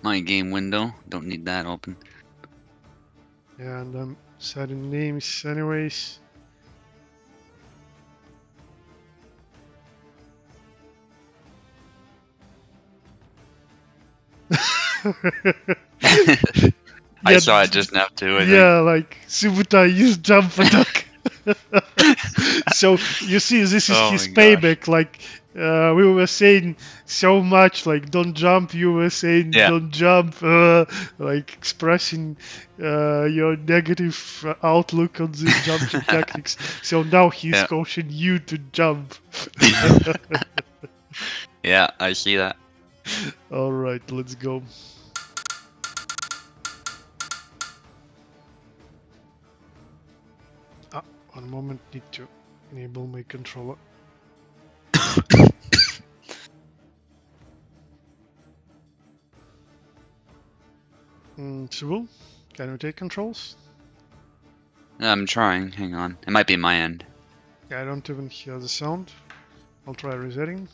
my game window. Don't need that open. And I'm setting names anyways. I Yeah, saw it just now too. I think. Yeah, like Subutai used jump attack. So you see, this is Oh his my gosh. payback. Like We were saying so much like don't jump. You were saying Yeah. don't jump, like expressing your negative outlook on the jumping tactics. So now he's Yeah. coaching you to jump. Yeah, I see that. All right, let's go. One moment, need to enable my controller. Civil, can we take controls? I'm trying. Hang on. It might be my end. I don't even hear the sound. I'll try resetting.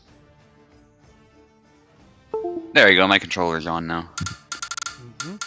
There you go. My controller's on now. Mhm.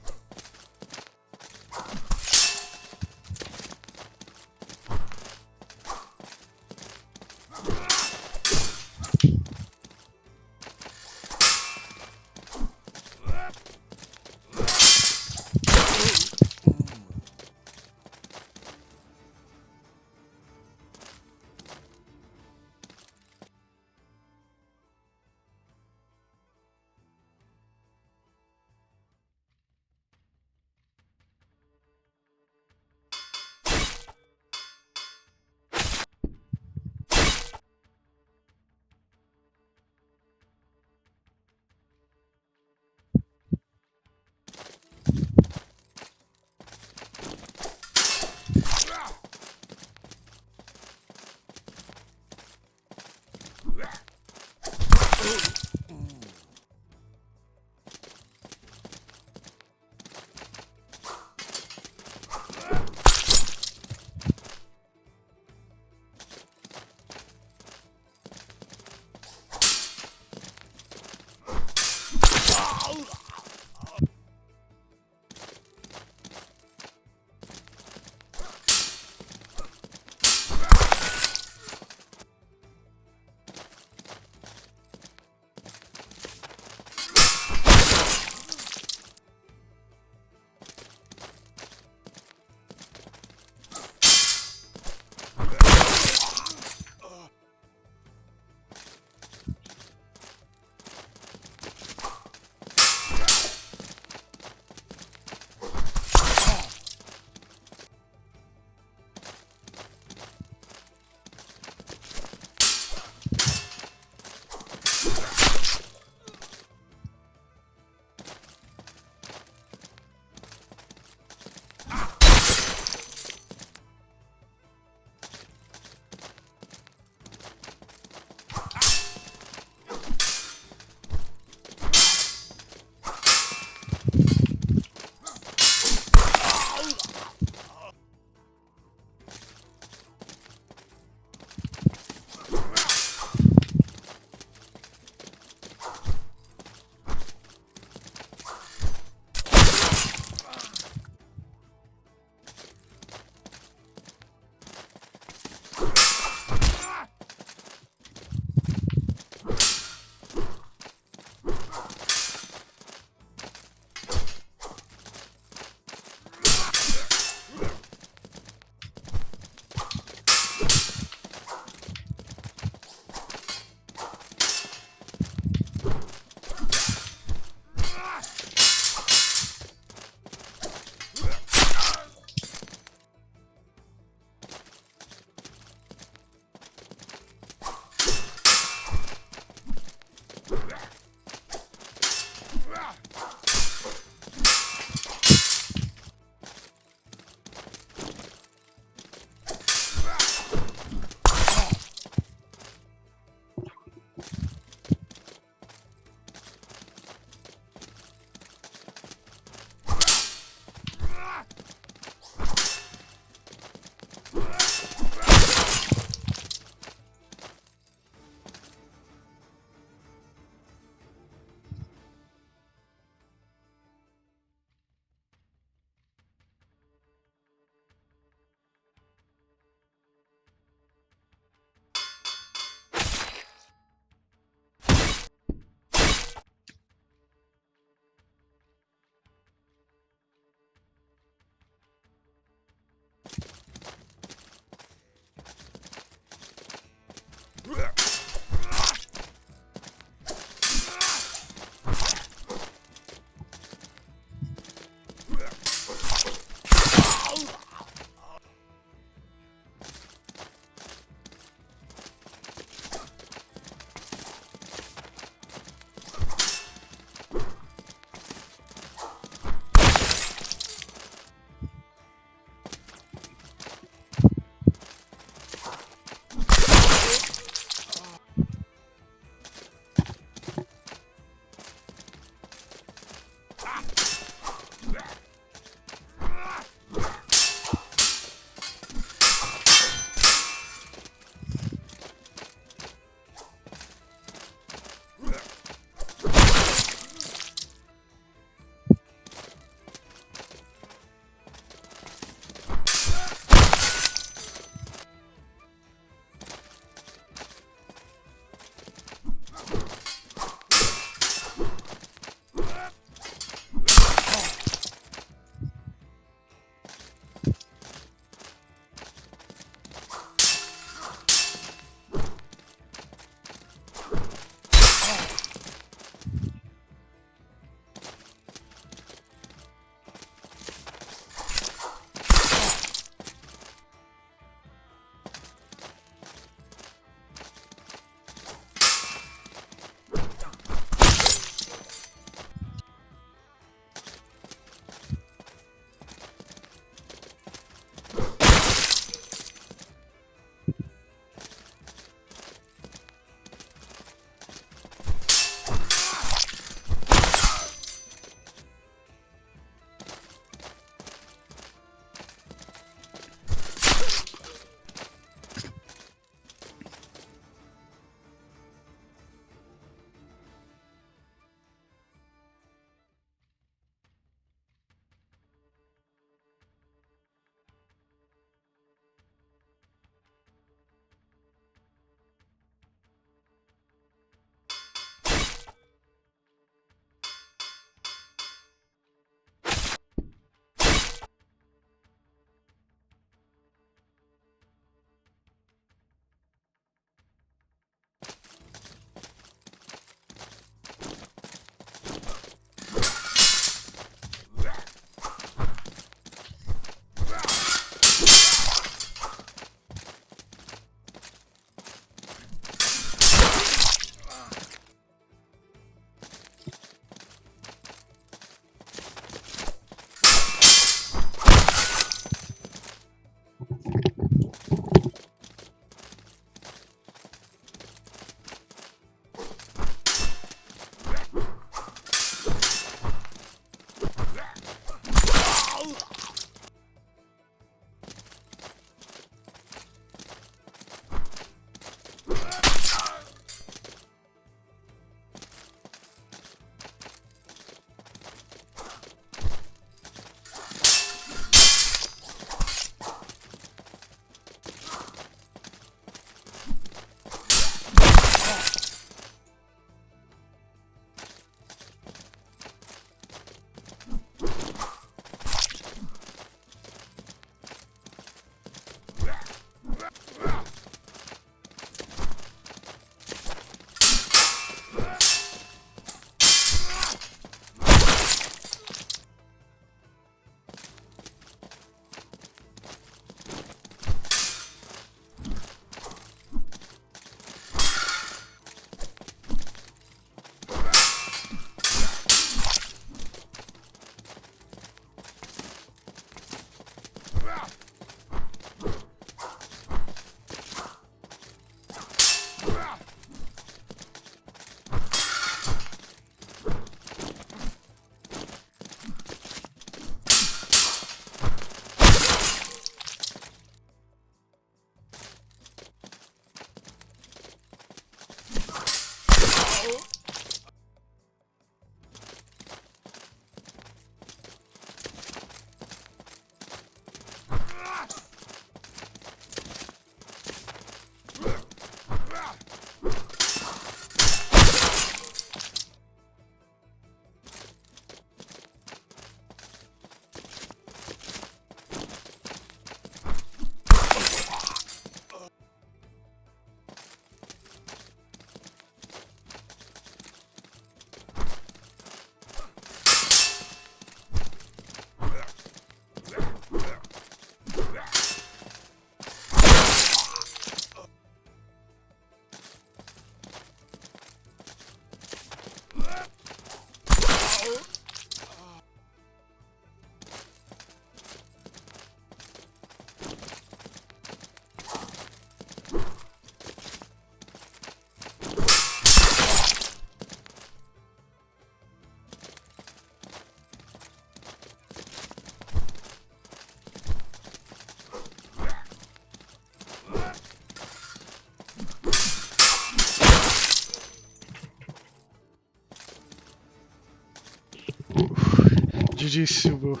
GG Subu.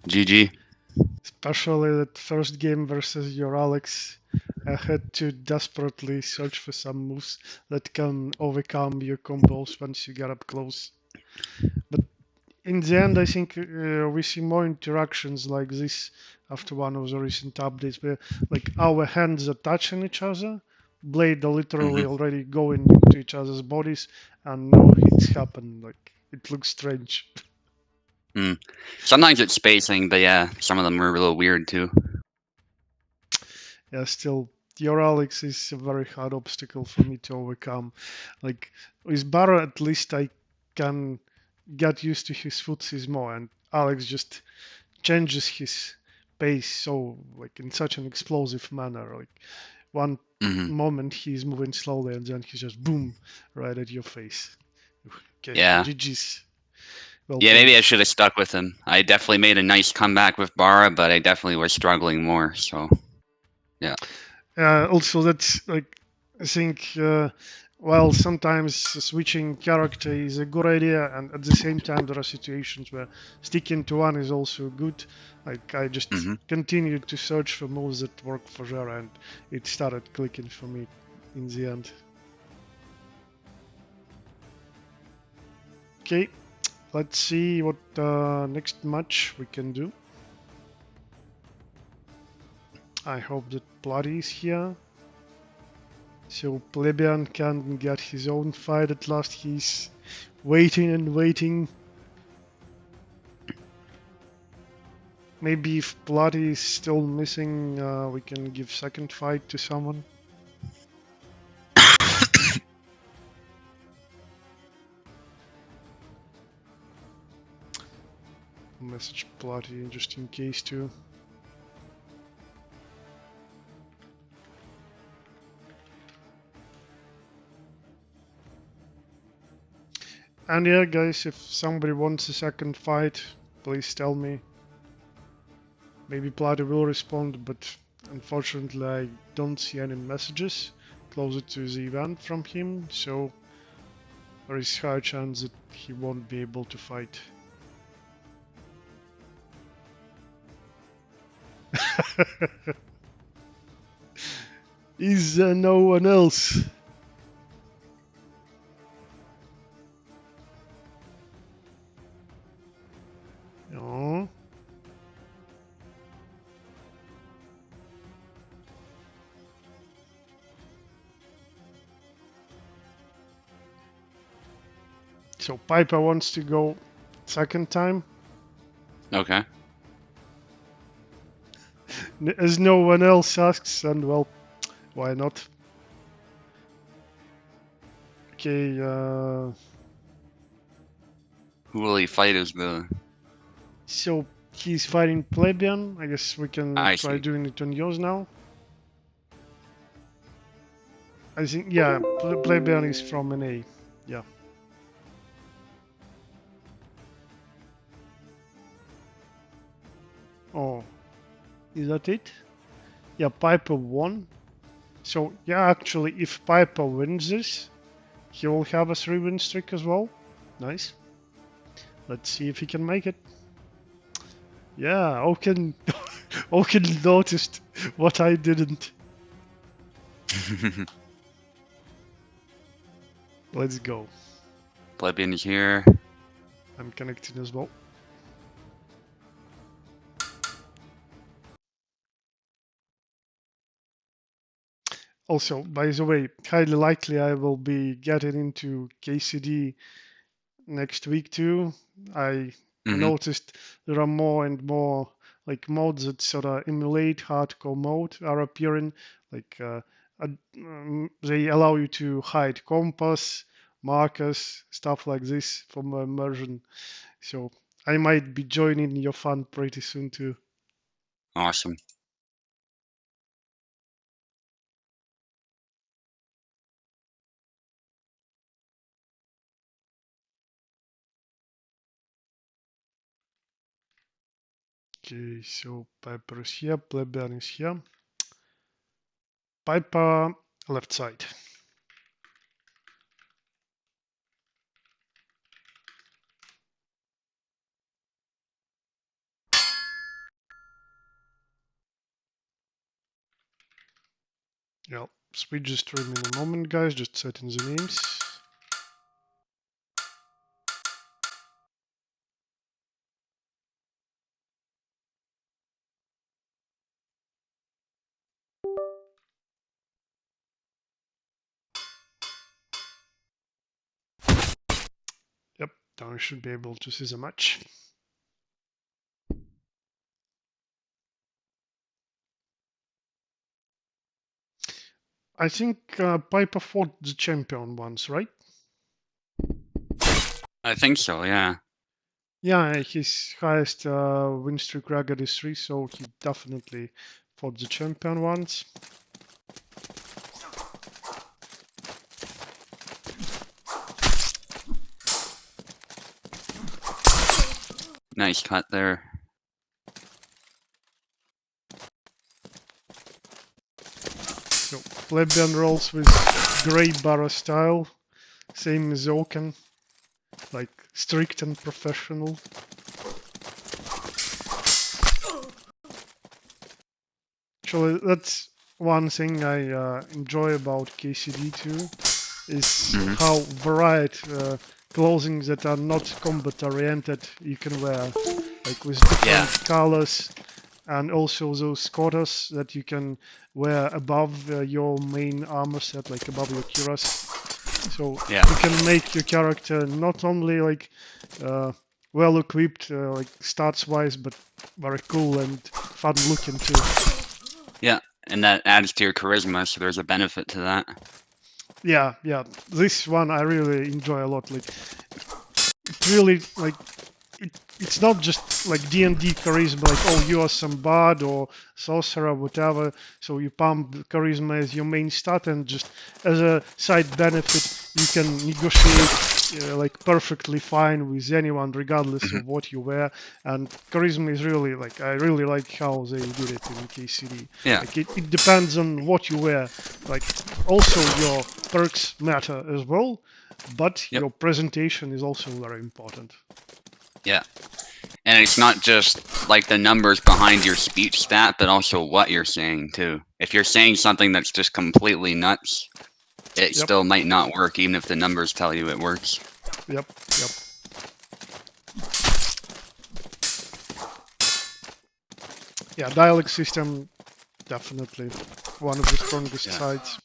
GG. Especially that first game versus your Alex. I had to desperately search for some moves that can overcome your combos once you get up close. But in the end, I think we see more interactions like this after one of the recent updates where like our hands are touching each other, blade are literally already going into each other's bodies, and no hits happen. Like it looks strange. Sometimes it's spacing, but yeah, some of them are a little weird too. Yeah, still, your Alex is a very hard obstacle for me to overcome. Like with Barra, at least I can get used to his footsies more, and Alex just changes his pace so like in such an explosive manner. Like one moment he's moving slowly, and then he's just boom right at your face. Okay, Yeah. GG's. Well Yeah, played. maybe I should have stuck with him. I definitely made a nice comeback with Bara, but I definitely was struggling more. So, yeah. Also, that's like I think while sometimes switching character is a good idea, and at the same time there are situations where sticking to one is also good. Like I just continued to search for moves that work for Jera, and it started clicking for me in the end. Okay, let's see what next match we can do. I hope that Bloody is here. So Plebeian can get his own fight at last. He's waiting and waiting. Maybe if Bloody is still missing, we can give second fight to someone. Message Bloody just in case too. And yeah, guys, if somebody wants a second fight, please tell me. Maybe Bloody will respond, but unfortunately I don't see any messages closer to the event from him, so there is high chance that he won't be able to fight. Is there no one else? Oh. So Piper wants to go second time. Okay. As no one else asks, and well, why not? Okay, Who will he fight as the... so he's fighting Plebeian. I guess we can I try see. doing it on yours now. I think, yeah, Plebeian is from an A. Yeah. Oh, is that it? Yeah, Piper won. So, yeah, actually, if Piper wins this, he will have a 3-win streak as well. Nice. Let's see if he can make it. Yeah, Oaken noticed what I didn't. Let's go. Plebeian is here. I'm connecting as well. Also, by the way, highly likely I will be getting into KCD next week too. I noticed there are more and more like modes that sort of emulate hardcore mode are appearing. Like they allow you to hide compass, markers, stuff like this from immersion. So I might be joining your fun pretty soon too. Awesome. Okay, so Piper is here, Plebeian is here. Piper, left side. Yeah, switch the stream in a moment, guys. Just setting the names. Yep, now we should be able to see the match. I think Piper fought the champion once, right? I think so, yeah. Yeah, his highest win streak record is 3, so he definitely fought the champion once. Nice cut there. So plebeian rolls with grey barra style, same as akin, like strict and professional. Actually, that's one thing I enjoy about KCD too, is how varied clothing that are not combat oriented you can wear, like with different colors, and also those quarters that you can wear above your main armor set, like above your cuirass. So you can make your character not only like well equipped, like stats wise, but very cool and fun looking too. Yeah, and that adds to your charisma, so there's a benefit to that. Yeah, this one I really enjoy a lot. Like, it really like it's not just like D&D charisma, like oh you are some bard or sorcerer, whatever. So you pump charisma as your main stat, and just as a side benefit, you can negotiate like perfectly fine with anyone, regardless of what you wear. And charisma is really like I really like how they did it in KCD. Yeah. Like it depends on what you wear. Like also your perks matter as well, but your presentation is also very important. Yeah. And it's not just like the numbers behind your speech stat, but also what you're saying too. If you're saying something that's just completely nuts, it still might not work, even if the numbers tell you it works. Yep. Yeah, dialect system, definitely one of the strongest sides.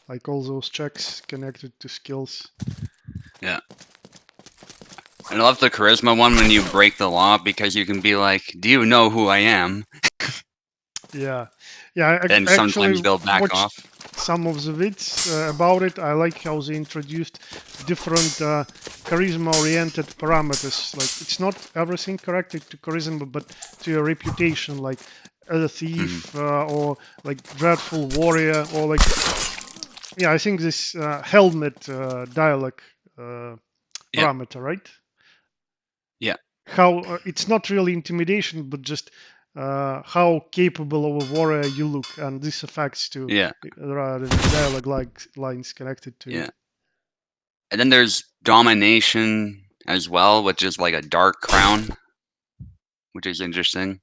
Like all those checks connected to skills. Yeah. I love the charisma one when you break the law, because you can be like, do you know who I am? Yeah. And sometimes they'll back off. Some of the vids about it. I like how they introduced different charisma-oriented parameters. Like it's not everything connected to charisma, but to your reputation, like as a thief or like dreadful warrior, or like I think this helmet dialogue parameter, right? Yeah. How it's not really intimidation, but just how capable of a warrior you look, and this affects to rather than dialogue lines connected to it. And then there's domination as well, which is like a dark crown, which is interesting.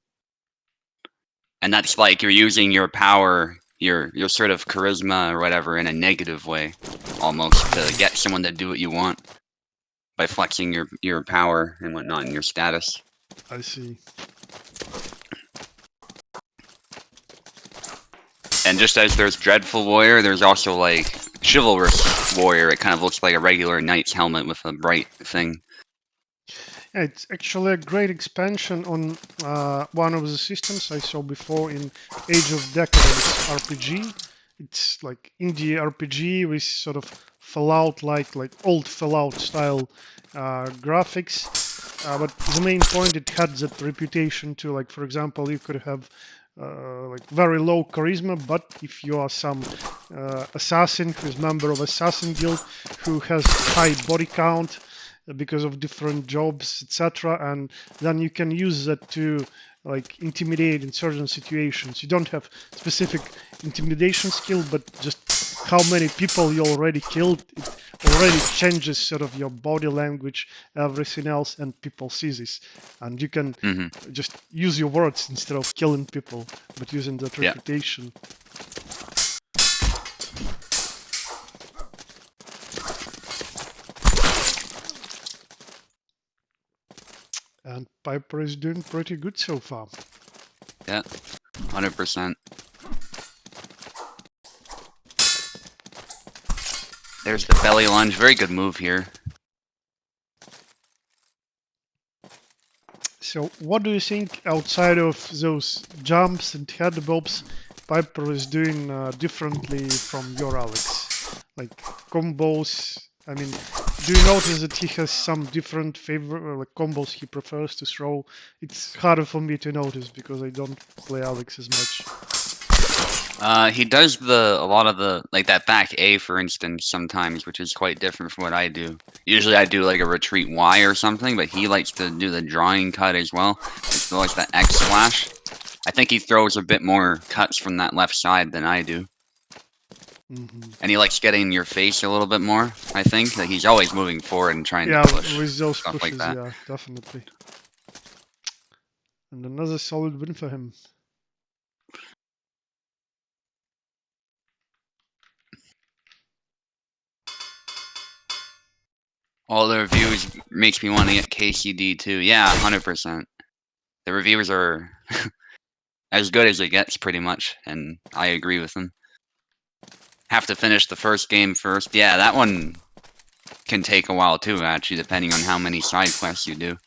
And that's like you're using your power, your sort of charisma or whatever, in a negative way, almost, to get someone to do what you want by flexing your power and whatnot and your status. I see. And just as there's Dreadful Warrior, there's also like Chivalrous Warrior. It kind of looks like a regular knight's helmet with a bright thing. Yeah, it's actually a great expansion on one of the systems I saw before in Age of Decadence RPG. It's like indie RPG with sort of Fallout-like, old Fallout style graphics. But the main point, it had that reputation to, like, for example, you could have like very low charisma, but if you are some assassin who's member of assassin guild who has high body count because of different jobs, etc., and then you can use that to like intimidate in certain situations. You don't have specific intimidation skill, but just how many people you already killed, it already changes sort of your body language, everything else, and people see this. And you can just use your words instead of killing people, but using that reputation. And Piper is doing pretty good so far. Yeah, 100%. There's the belly lunge. Very good move here. So what do you think outside of those jumps and head bobs Piper is doing differently from your Alex? Like combos, I mean, do you notice that he has some different favorite like combos he prefers to throw? It's harder for me to notice because I don't play Alex as much. He does a lot of the, like that back A, for instance, sometimes, which is quite different from what I do. Usually I do like a retreat Y or something, but he likes to do the drawing cut as well. As well as the X slash. I think he throws a bit more cuts from that left side than I do. And he likes getting in your face a little bit more, I think. Like he's always moving forward and trying to push. With those stuff pushes, like that. yeah, definitely. And another solid win for him. All the reviews makes me want to get KCD too. Yeah, 100%. The reviewers are as good as it gets, pretty much, and I agree with them. Have to finish the first game first. Yeah, that one can take a while too, actually, depending on how many side quests you do.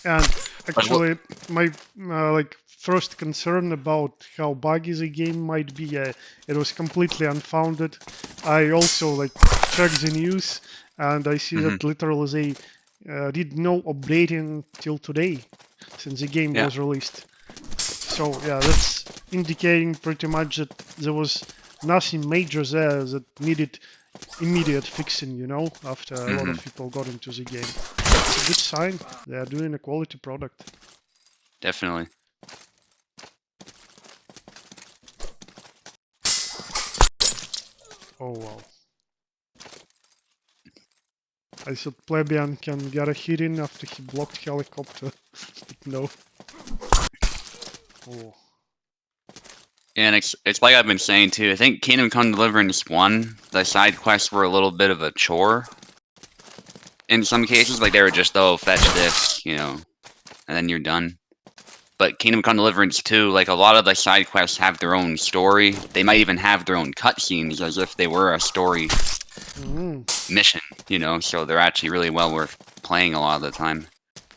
And actually, my like first concern about how buggy the game might be, it was completely unfounded. I also like checked the news, and I see that literally they did no updating till today, since the game was released. So yeah, that's indicating pretty much that there was nothing major there that needed immediate fixing, you know, after a lot of people got into the game. It's a good sign. They are doing a quality product. Definitely. Oh wow. I thought Plebeian can get a hit in after he blocked helicopter, but no. Oh. And it's like I've been saying too. I think Kingdom Come Deliverance 1, the side quests were a little bit of a chore. In some cases, like they were just, oh, fetch this, you know, and then you're done. But Kingdom Come Deliverance 2, like a lot of the side quests have their own story. They might even have their own cutscenes as if they were a story mission, you know, so they're actually really well worth playing a lot of the time.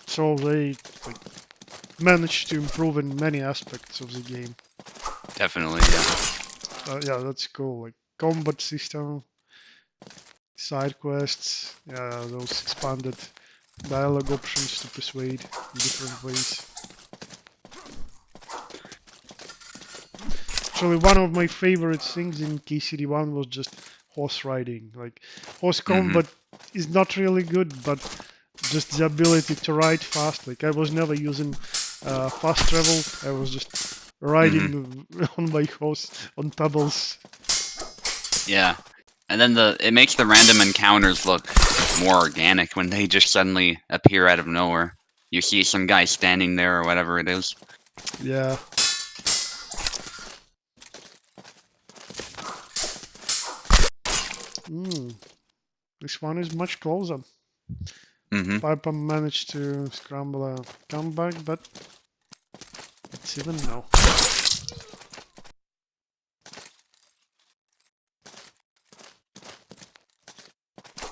So they like, managed to improve in many aspects of the game. Definitely, yeah. Yeah, that's cool. Like combat system, side quests, yeah, those expanded dialogue options to persuade in different ways. Actually, one of my favorite things in KCD1 was just horse riding. Like, horse combat is not really good, but just the ability to ride fast. Like, I was never using fast travel. I was just riding on my horse on pebbles. Yeah. And then it makes the random encounters look more organic when they just suddenly appear out of nowhere. You see some guy standing there or whatever it is. Yeah. This one is much closer. Piper managed to scramble a comeback, but it's even now.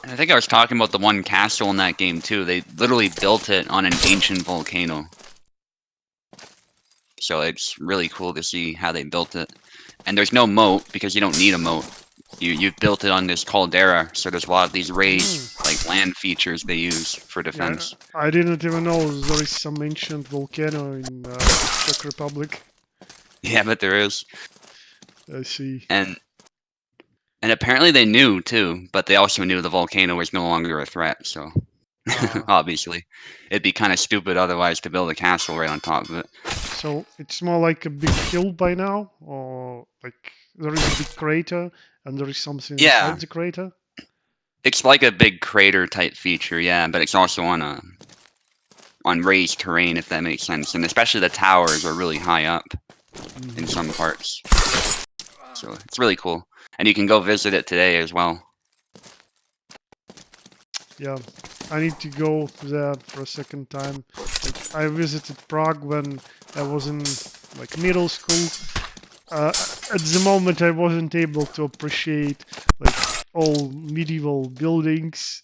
And I think I was talking about the one castle in that game too. They literally built it on an ancient volcano. So it's really cool to see how they built it. And there's no moat because you don't need a moat. You've built it on this caldera, so there's a lot of these raised like land features they use for defense. Yeah, I didn't even know there is some ancient volcano in Czech Republic. Yeah, but there is. I see. And apparently they knew too, but they also knew the volcano was no longer a threat, so obviously. It'd be kind of stupid otherwise to build a castle right on top of it. So it's more like a big hill by now, or like there is a big crater and there is something inside the crater? It's like a big crater type feature, yeah, but it's also on raised terrain, if that makes sense. And especially the towers are really high up in some parts. So it's really cool. And you can go visit it today as well. Yeah, I need to go there for a second time. Like, I visited Prague when I was in like middle school. At the moment, I wasn't able to appreciate like all medieval buildings,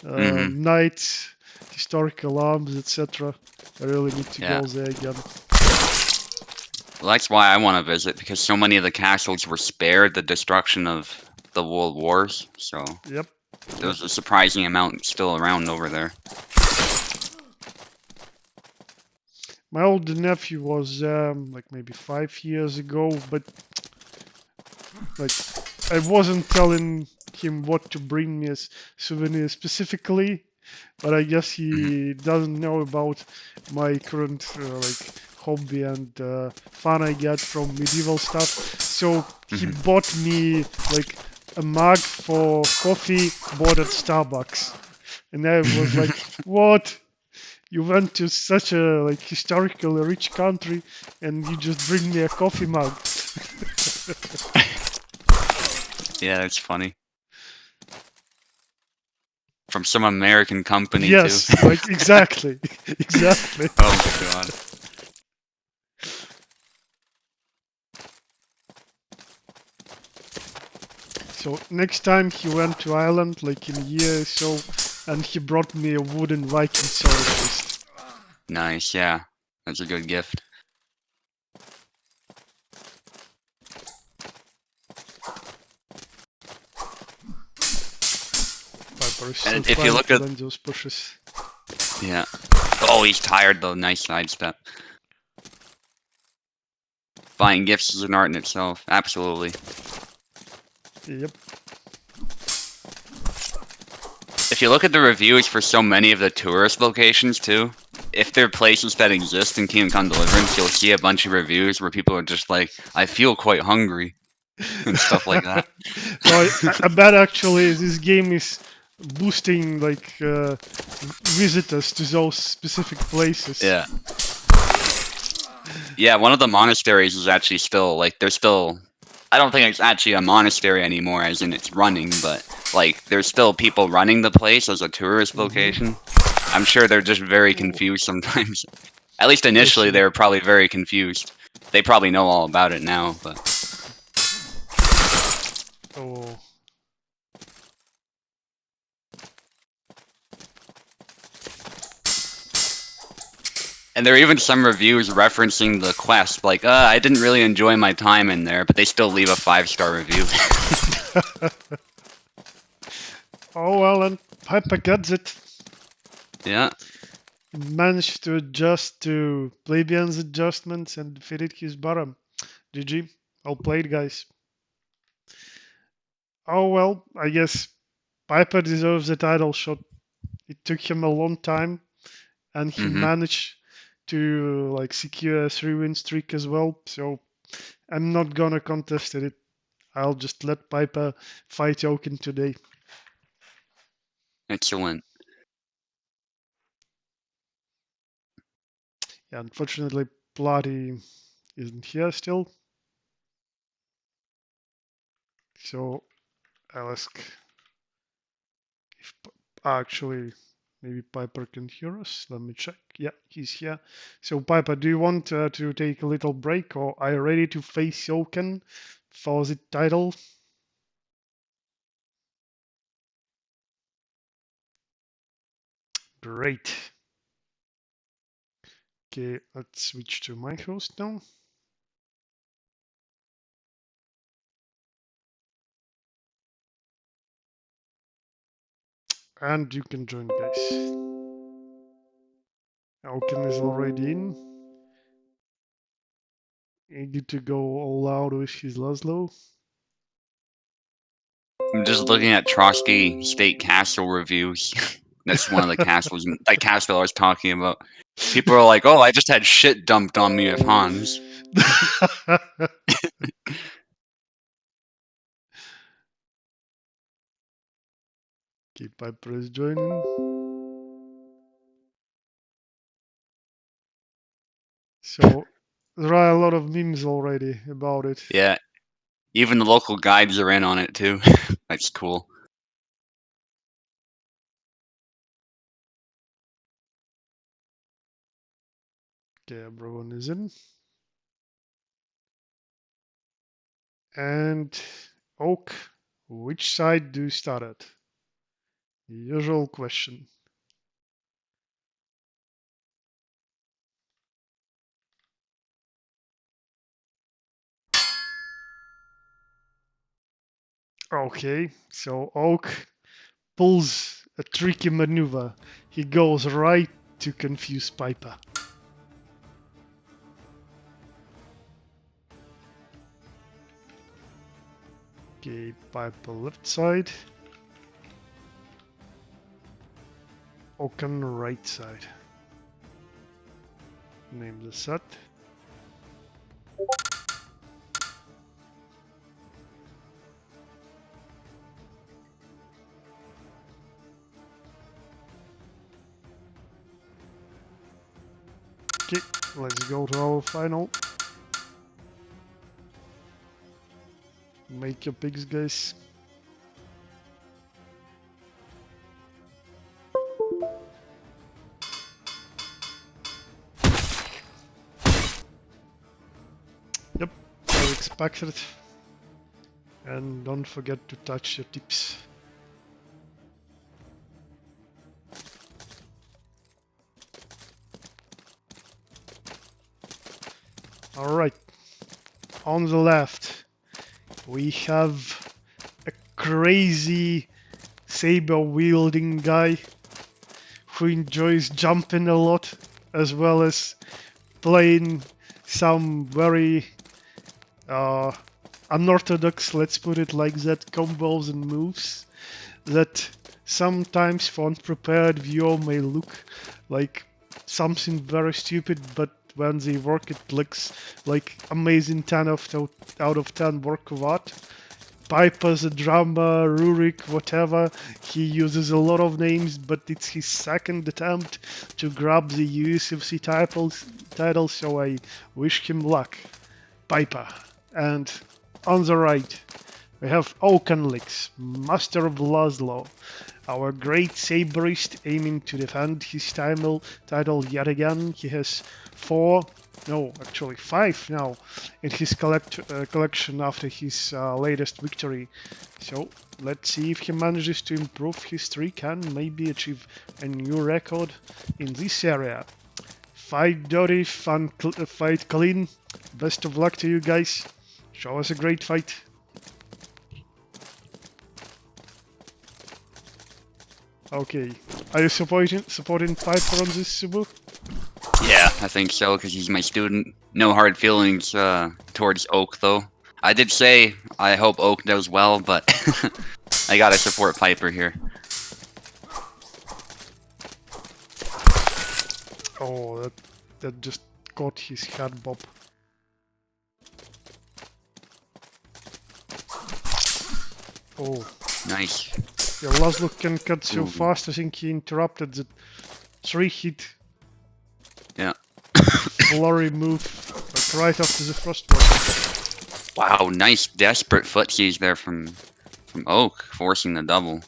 Mm-hmm. knights, historical arms, etc. I really need to Yeah. go there again. Well, that's why I want to visit, because so many of the castles were spared the destruction of the World Wars. So Yep. there's a surprising amount still around over there. My older nephew was like maybe 5 years ago, but like I wasn't telling him what to bring me as souvenir specifically, but I guess he doesn't know about my current like hobby and fun I get from medieval stuff. So he Mm-hmm. bought me like a mug for coffee bought at Starbucks, and I was like, "What? You went to such a like historically rich country, and you just bring me a coffee mug?" Yeah, that's funny. From some American company too. Yes, like exactly, exactly. Oh my god. So next time he went to Ireland, like in a year or so, and he brought me a wooden Viking sword at least. Nice, yeah. That's a good gift. Piper is still And if you trying look to at, land those pushes. yeah. Oh, he's tired though. Nice sidestep. Buying gifts is an art in itself. Absolutely. Yep. If you look at the reviews for so many of the tourist locations too, if they're places that exist in Kingdom Come Deliverance, you'll see a bunch of reviews where people are just like, I feel quite hungry, and stuff like that. So I bet actually this game is boosting like visitors to those specific places. Yeah. Yeah, one of the monasteries is actually still, like, there's still, I don't think it's actually a monastery anymore, as in it's running, but, like, there's still people running the place as a tourist location. I'm sure they're just very confused sometimes. At least initially, Listen. they were probably very confused. They probably know all about it now, but... Oh. And there are even some reviews referencing the quest, like, I didn't really enjoy my time in there, but they still leave a 5-star review. Oh well, and Piper gets it. Yeah. He managed to adjust to Plebeian's adjustments and defeated his bottom. GG. Well played, guys. Oh well, I guess Piper deserves the title shot. It took him a long time, and he Mm-hmm. managed to like secure a 3-win streak as well. So I'm not gonna contest it. I'll just let Piper fight Akin today. Excellent. Yeah, unfortunately, Bloody isn't here still. So I'll ask if actually maybe Piper can hear us. Let me check. Yeah, he's here. So Piper, do you want to take a little break, or are you ready to face Akin for the title? Great. Okay, let's switch to my host now. And you can join, guys. Akin is already in. Eager to go all out with his Laszlo. I'm just looking at Trotsky State Castle reviews. That's one of the castles, that castle I was talking about. People are like, oh, I just had shit dumped on me with Hans. Okay, Piper is joining. So there are a lot of memes already about it. Yeah, even the local guides are in on it too. That's cool. Okay, everyone is in. And Oak, which side do you start at? Usual question. Okay, so Oak pulls a tricky maneuver. He goes right to confuse Piper. Okay, Piper left side. Oak on right side. Name the set. Okay, let's go to our final. Make your picks, guys. Yep, I expected it. And don't forget to touch your tips. Alright, on the left we have a crazy saber wielding guy who enjoys jumping a lot as well as playing some very unorthodox, let's put it like that, combos and moves that sometimes for unprepared viewer may look like something very stupid, but when they work it looks like amazing 10 out of 10 work of art. Piper, the drummer, Rurik, whatever, he uses a lot of names, but it's his second attempt to grab the USFC title, so I wish him luck. Piper. And on the right, we have Oakenlix, Master of Laszlo, our great saberist aiming to defend his title yet again. He has 5 now in his collection after his latest victory. So let's see if he manages to improve his streak and maybe achieve a new record in this area. Fight dirty, fight clean. Best of luck to you guys. Show us a great fight. Okay, are you supporting Piper on this, Subu? Yeah, I think so, because he's my student. No hard feelings towards Oak, though. I did say I hope Oak does well, but I gotta support Piper here. Oh, that just caught his head bob. Oh. Nice. Yeah, Laszlo can cut so fast, I think he interrupted the 3-hit flurry move right after the first one. Wow, nice desperate footsies there from Oak, forcing the double.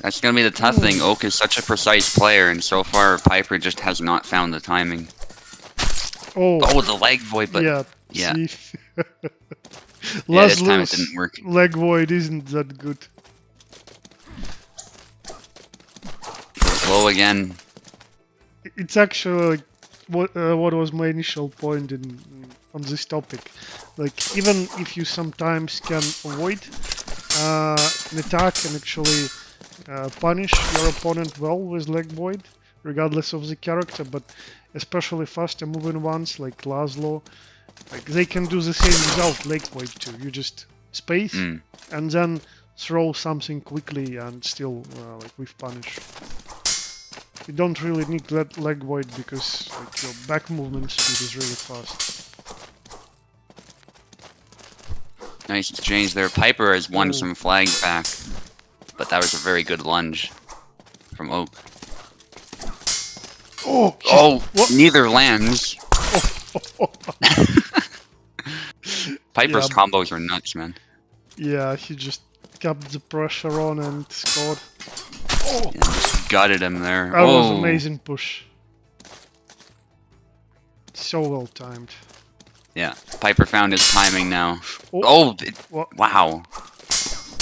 That's gonna be the tough thing. Oak is such a precise player, and so far Piper just has not found the timing. Oh, the leg void, but yeah. yeah, See? yeah, this time it didn't work. Leg void isn't that good. Low again. It's actually like what was my initial point on this topic. Like, even if you sometimes can avoid an attack and actually punish your opponent well with leg void, regardless of the character, but especially faster moving ones like Laszlo, like they can do the same without leg void too. You just space and then throw something quickly and still like with punish. You don't really need leg void because like, your back movement speed is really fast. Nice exchange there. Piper has won some flags back, but that was a very good lunge from Oak. Oh, neither lands. Piper's combos are nuts, man. Yeah, he just kept the pressure on and scored. Oh, And just gutted him there. that was Oh, amazing push. So well timed. yeah. Piper found his timing now. Oh, Oh, what? wow.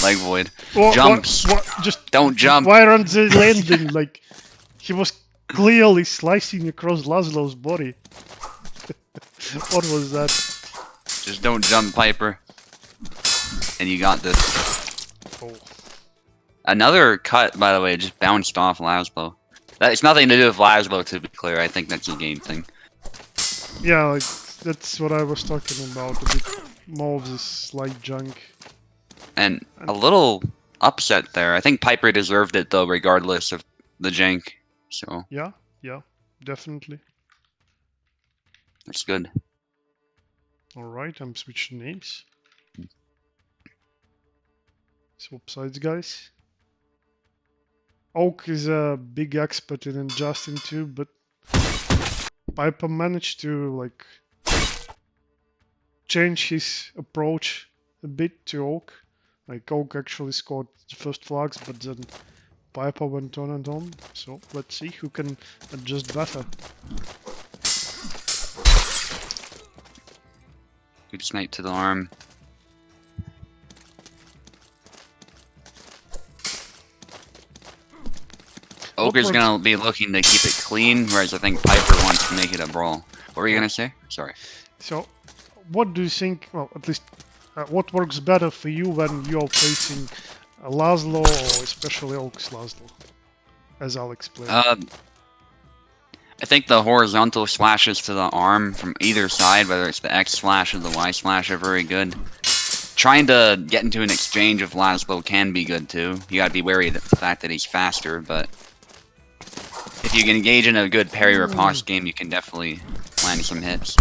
Leg void. What, Jumps. What? Just Don't jump. why aren't they landing? Like he was clearly slicing across Laszlo's body. What was that? Just don't jump, Piper. And you got this. Oh. Another cut, by the way, just bounced off Laszlo. It's nothing to do with Laszlo, to be clear. I think that's a game thing. Yeah, like that's what I was talking about. A bit more of this slight junk. And a little upset there. I think Piper deserved it, though, regardless of the jank. So, Yeah, definitely. that's good. Alright, I'm switching names. Swap sides, guys. Oak is a big expert in adjusting too, but Piper managed to like change his approach a bit to Oak. Like Oak actually scored the first flags, but then Piper went on and on. So let's see who can adjust better. Good snipe to the arm. Ogre's gonna be looking to keep it clean, whereas I think Piper wants to make it a brawl. What were you gonna say? Sorry. So, what do you think? Well, at least, what works better for you when you're facing Laszlo or especially Oak's Laszlo? As I'll explain. I think the horizontal slashes to the arm from either side, whether it's the X slash or the Y slash, are very good. Trying to get into an exchange with Laszlo can be good too. You gotta be wary of the fact that he's faster, but if you can engage in a good parry riposte game, you can definitely land some hits.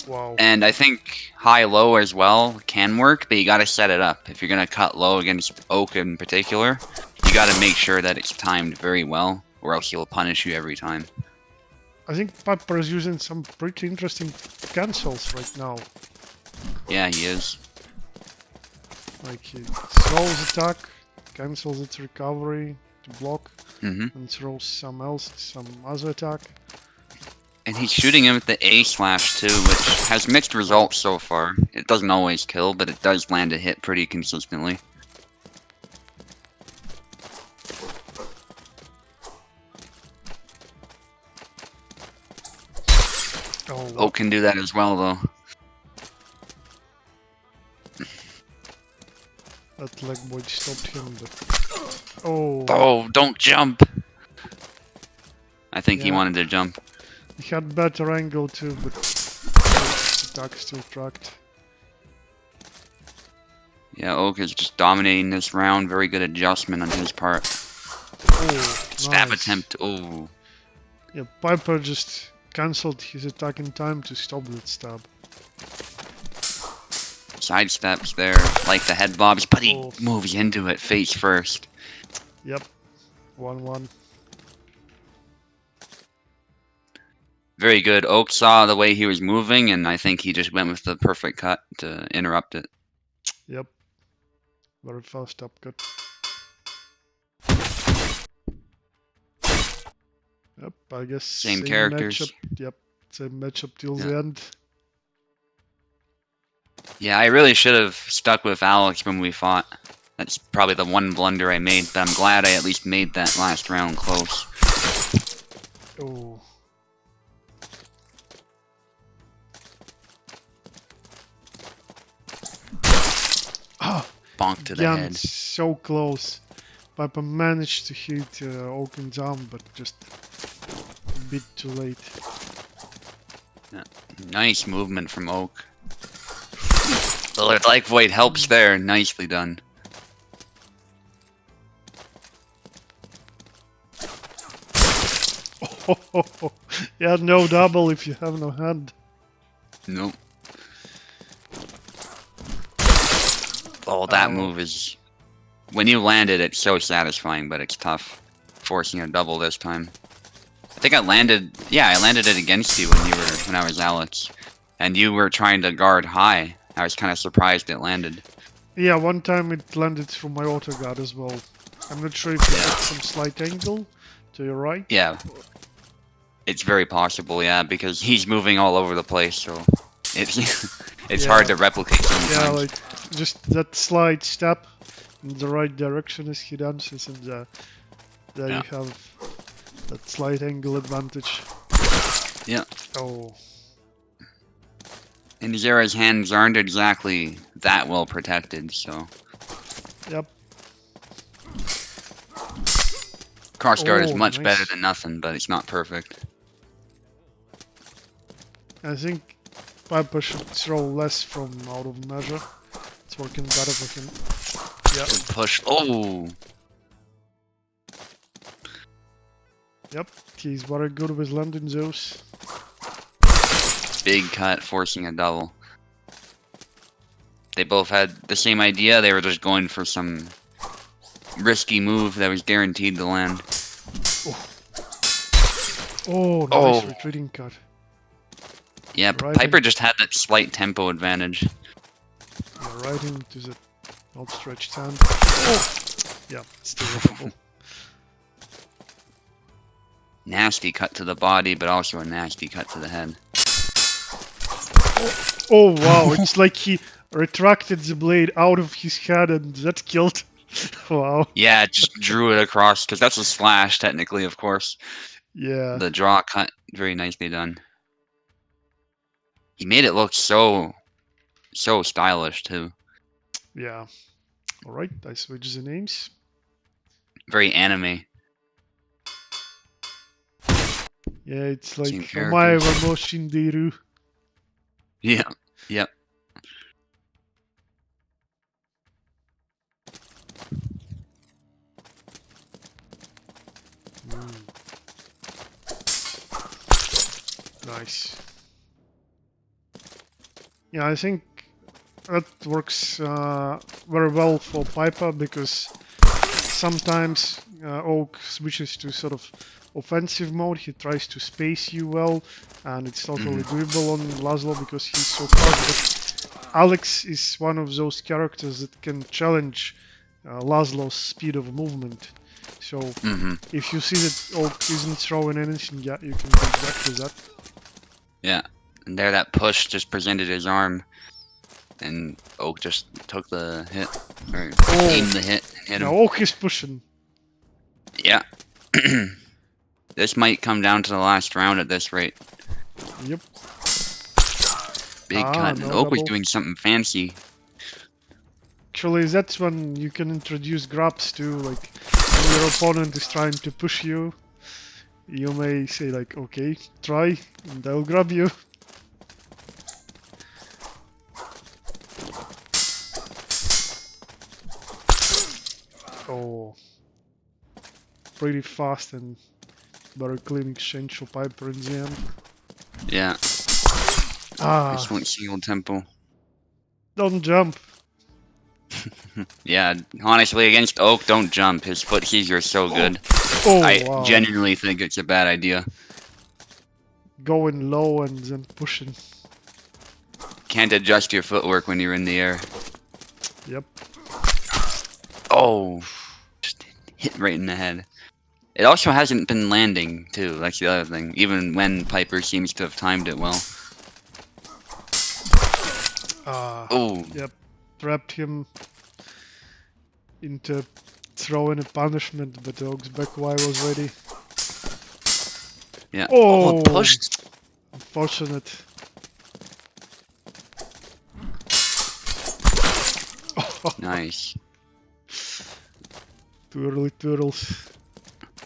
Wow. And I think high-low as well can work, but you gotta set it up. If you're gonna cut low against Oak in particular, you gotta make sure that it's timed very well, or else he'll punish you every time. I think Piper is using some pretty interesting cancels right now. Yeah, he is. Like he throws attack, cancels its recovery to block, and throws some other attack. And he's shooting him with the A slash too, which has mixed results so far. It doesn't always kill, but it does land a hit pretty consistently. Oh, Oak can do that as well, though. that leg void stopped him, but... Oh, Oh, don't jump! I think he Yeah. wanted to jump. he had better angle too, but his attack still tracked. Yeah, Oak is just dominating this round. Very good adjustment on his part. Oh, Stab nice. attempt. Oh, Yeah, Piper just cancelled his attack in time to stop that stab. side steps there, like the head bobs, but he Oh. moves into it face first. Yep, 1-1. Very good. Oak saw the way he was moving, and I think he just went with the perfect cut to interrupt it. Yep, very fast upcut. Yep, I guess Same characters. matchup. Yep, same matchup till Yeah. the end. Yeah, I really should have stuck with Alex when we fought. That's probably the one blunder I made, but I'm glad I at least made that last round close. Oh, ah, Bonk to the Jan, head. so close. Piper managed to hit Oaken's arm, but just a bit too late. Nice movement from Oak. The Life Void helps there. Nicely done. Yeah, no double if you have no hand. Nope. Oh, that Oh. move is... When you land it, it's so satisfying, but it's tough. Forcing a double this time. I think I landed... Yeah, I landed it against you when I was Alex. And you were trying to guard high. I was kind of surprised it landed. Yeah, one time it landed through my auto guard as well. I'm not sure if you have some slight angle to your right. Yeah. It's very possible, yeah, because he's moving all over the place, so it's it's hard to replicate sometimes. Yeah, like just that slight step in the right direction as he dances, and there you have that slight angle advantage. Yeah. Oh. And Zera's hands aren't exactly that well protected, so. Yep. Crossguard is much nice. better than nothing, but it's not perfect. I think Piper should throw less from out of measure. It's working better for him. Yeah. Good push. Oh! Yep. He's very good with landing those. Big cut, forcing a double. They both had the same idea, they were just going for some risky move that was guaranteed to land. Oh, nice retreating cut. Yeah, Right Piper just had that slight tempo advantage. Yeah, right into the outstretched hand. Oh! Yeah, still workable. Nasty cut to the body, but also a nasty cut to the head. Oh wow, it's like he retracted the blade out of his head and that killed. Wow. Yeah, it just drew it across, because that's a slash, technically, of course. Yeah. The draw cut, very nicely done. He made it look so stylish, too. Yeah. Alright, I switch the names. Very anime. Yeah, it's like Same Omae characters. wa no Shinderu. Yeah, yep. Nice. Yeah, I think that works very well for Piper because sometimes Oak switches to sort of offensive mode. He tries to space you well, and it's totally doable on Laszlo because he's so fast. But Alex is one of those characters that can challenge Laszlo's speed of movement. So if you see that Oak isn't throwing anything yet, you can do exactly that. Yeah, and there that push just presented his arm, and Oak just took the hit, or aimed the hit, and hit him. Now Oak is pushing. Yeah. This might come down to the last round at this rate. Yep. Big cut, and no Oak was double. doing something fancy. Actually, that's when you can introduce grabs too, like when your opponent is trying to push you, you may say like, okay, try, and I'll grab you. Oh. Pretty fast and very clean exchange for Piper in the end. Yeah. This went single tempo. Don't jump. Yeah, honestly, against Oak, don't jump. His foot keys are so good. Oh, I wow. genuinely think it's a bad idea. Going low and then pushing. Can't adjust your footwork when you're in the air. Yep. Oh, just hit right in the head. It also hasn't been landing, too. That's the other thing. Even when Piper seems to have timed it well. Oh. Yep. Trapped him into throwing a punishment, but Oak's back Y was ready. Yeah. Oh, pushed. Unfortunate. Nice. Too early turtles.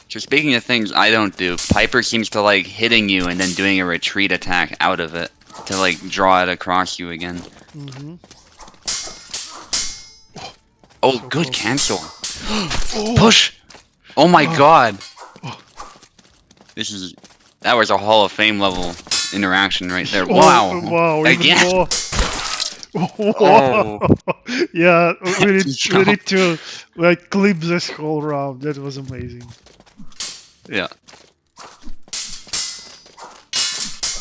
So speaking of things I don't do, Piper seems to like hitting you and then doing a retreat attack out of it to like draw it across you again. Mm-hmm. Oh, So good close. cancel. Push! Oh my god! That was a Hall of Fame level interaction right there. Wow! Oh, wow, even Again! more. Oh. Yeah, we need to like clip this whole round. That was amazing. Yeah.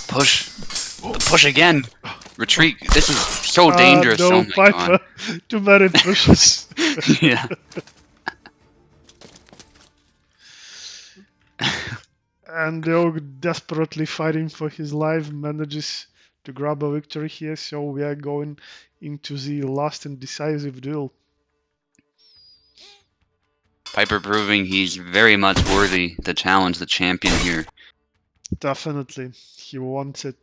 Push! The push again! Retreat! This is so dangerous! No, Oh my Piper. Too many pushes. god. Yeah. And the Oak, desperately fighting for his life, manages to grab a victory here. So we are going into the last and decisive duel. Piper proving he's very much worthy to challenge the champion here. Definitely, he wants it.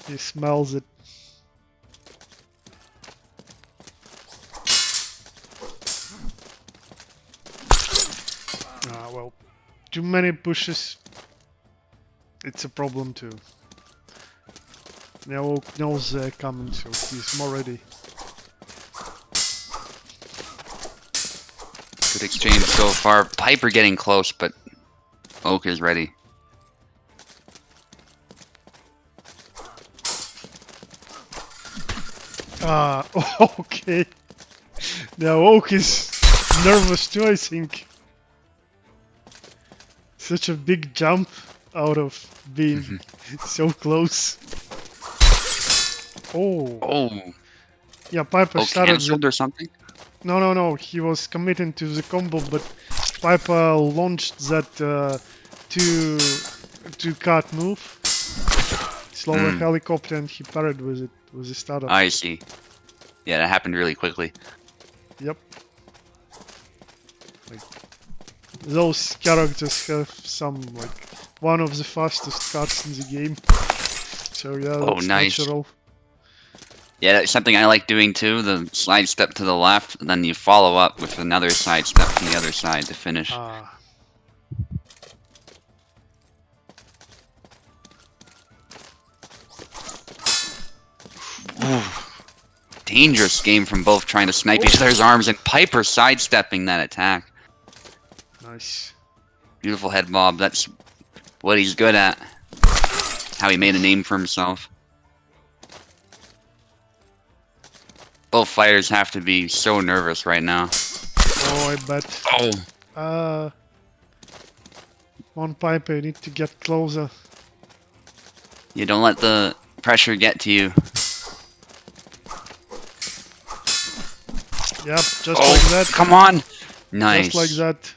He smells it. Ah, well, too many pushes. It's a problem too. Now Oak knows they're coming, so he's more ready. Good exchange so far. Piper getting close, but Oak is ready. Ah, okay. Now Oak is nervous too, I think. Such a big jump out of being so close. Oh. Oh, Yeah, Piper Oak started cancelled or something? No. He was committing to the combo, but Piper launched that two-card move. Slower helicopter, and he parried with it with the startup. I see. Yeah, that happened really quickly. Yep. Like, those characters have one of the fastest cards in the game. So yeah, that's nice. natural. Yeah, that's something I like doing too. The slide step to the left, and then you follow up with another side step from the other side to finish. Ah. Ooh. Dangerous game from both trying to snipe each other's arms, and Piper sidestepping that attack. Nice. Beautiful head bob. That's what he's good at. How he made a name for himself. Both fighters have to be so nervous right now. Oh, I bet. Oh. One Piper, you need to get closer. You don't let the pressure get to you. Yep, just like that. Come on! Nice. Just like that.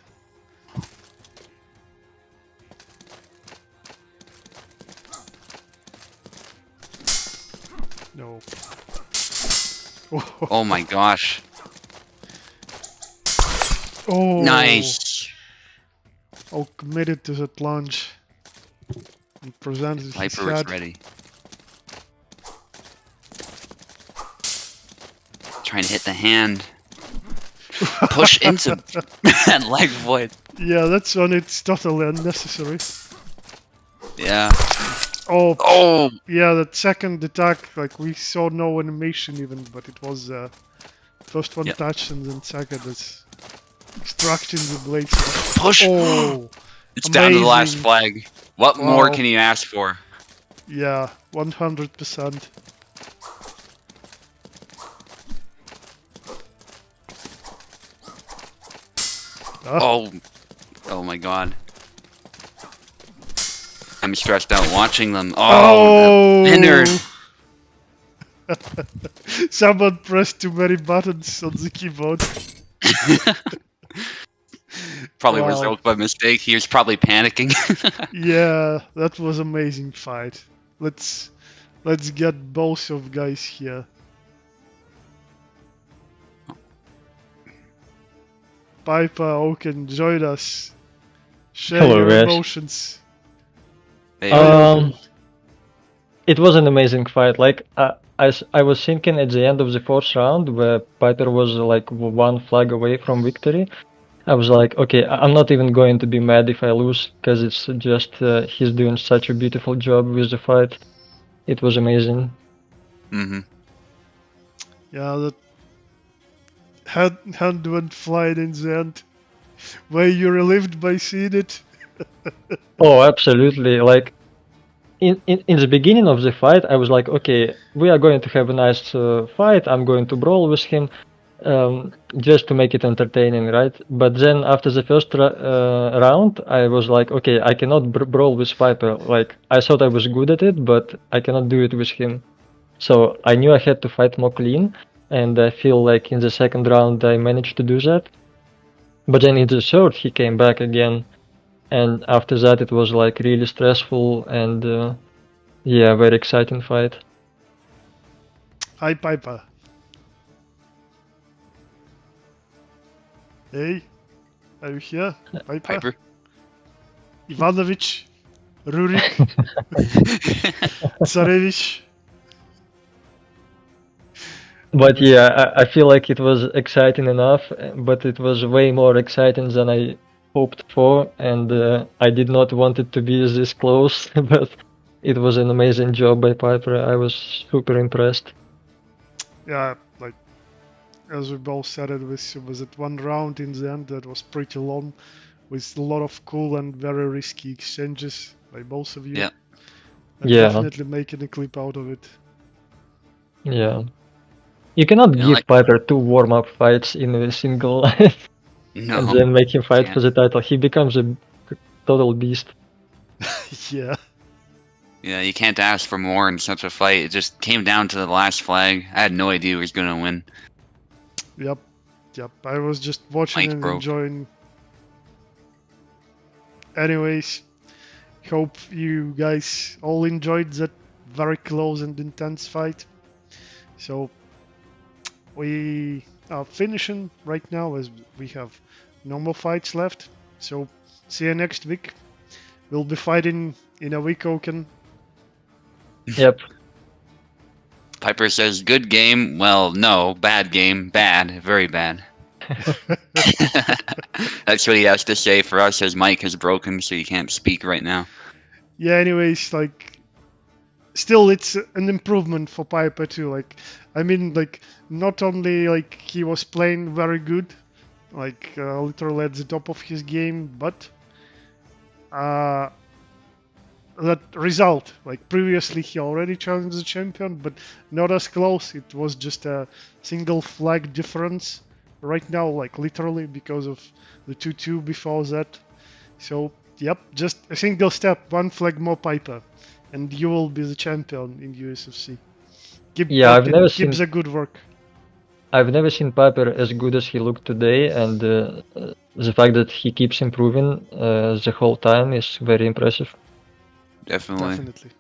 No. Oh my gosh. Oh. Nice. Oh, committed to that lunge. And presented his Piper is head. ready. Trying to hit the hand. Push into that leg void. Yeah, that's when it's totally unnecessary. Yeah. Oh. Oh! Yeah, that second attack, like we saw no animation even, but it was first one touch and then second is extracting the blades. Push! Oh! It's down to the last Amazing. flag. What more can you ask for? Yeah, 100%. Oh. Oh my god. I'm stressed out watching them. Oh! Winner! Someone pressed too many buttons on the keyboard. Probably was Oak by mistake. He was probably panicking. Yeah, that was amazing fight. Let's get both of guys here. Piper, Oaken, join us. Share Hello, your guys. emotions. Hey, It was an amazing fight. Like I was thinking at the end of the fourth round, where Piper was like one flag away from victory. I was like, okay, I'm not even going to be mad if I lose, because it's just he's doing such a beautiful job with the fight. It was amazing. Yeah, that hand went flying in the end. Were you relieved by seeing it? Oh, absolutely. Like in the beginning of the fight, I was like, okay, we are going to have a nice fight. I'm going to brawl with him, just to make it entertaining, right? But then after the first round, I was like, okay, I cannot brawl with Piper. Like I thought I was good at it, but I cannot do it with him. So I knew I had to fight more clean, and I feel like in the second round I managed to do that. But then in the third, he came back again, and after that, it was like really stressful and yeah, very exciting fight. Hi, Piper. Hey, are you here? Piper? Piper. Ivanovic? Rurik? Tsarevich? But yeah, I feel like it was exciting enough, but it was way more exciting than I hoped for, and I did not want it to be this close, but it was an amazing job by Piper. I was super impressed. Yeah, like, as we both said, it was it one round in the end that was pretty long, with a lot of cool and very risky exchanges by both of you. Yeah. I'm Yeah. definitely making a clip out of it. Yeah. You cannot Yeah, give like- Piper 2 warm-up fights in a single life No. and then make him fight can't. for the title. He becomes a total beast. Yeah. Yeah, you can't ask for more in such a fight. It just came down to the last flag. I had no idea who was gonna win. Yep. I was just watching Mike and broke. enjoying. Anyways, hope you guys all enjoyed that very close and intense fight. So we are finishing right now as we have no more fights left. So see you next week. We'll be fighting in a week, Oaken. Yep. Piper says, "Good game." Well, no, bad game. Bad, very bad. That's what he has to say for us. His mic is broken, so he can't speak right now. Yeah, anyways, like, still it's an improvement for Piper too. Like, I mean, like, not only like he was playing very good, like literally at the top of his game, but that result, like previously he already challenged the champion, but not as close. It was just a single flag difference right now, like literally because of the 2-2 before that. So yep, just a single step, one flag more, Piper, and you will be the champion in USFC. Keep the good work. I've never seen Piper as good as he looked today, and the fact that he keeps improving the whole time is very impressive. Definitely.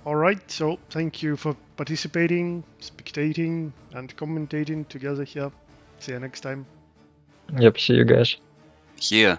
Alright, so thank you for participating, spectating, and commentating together here. See you next time. Yep, see you guys. See ya.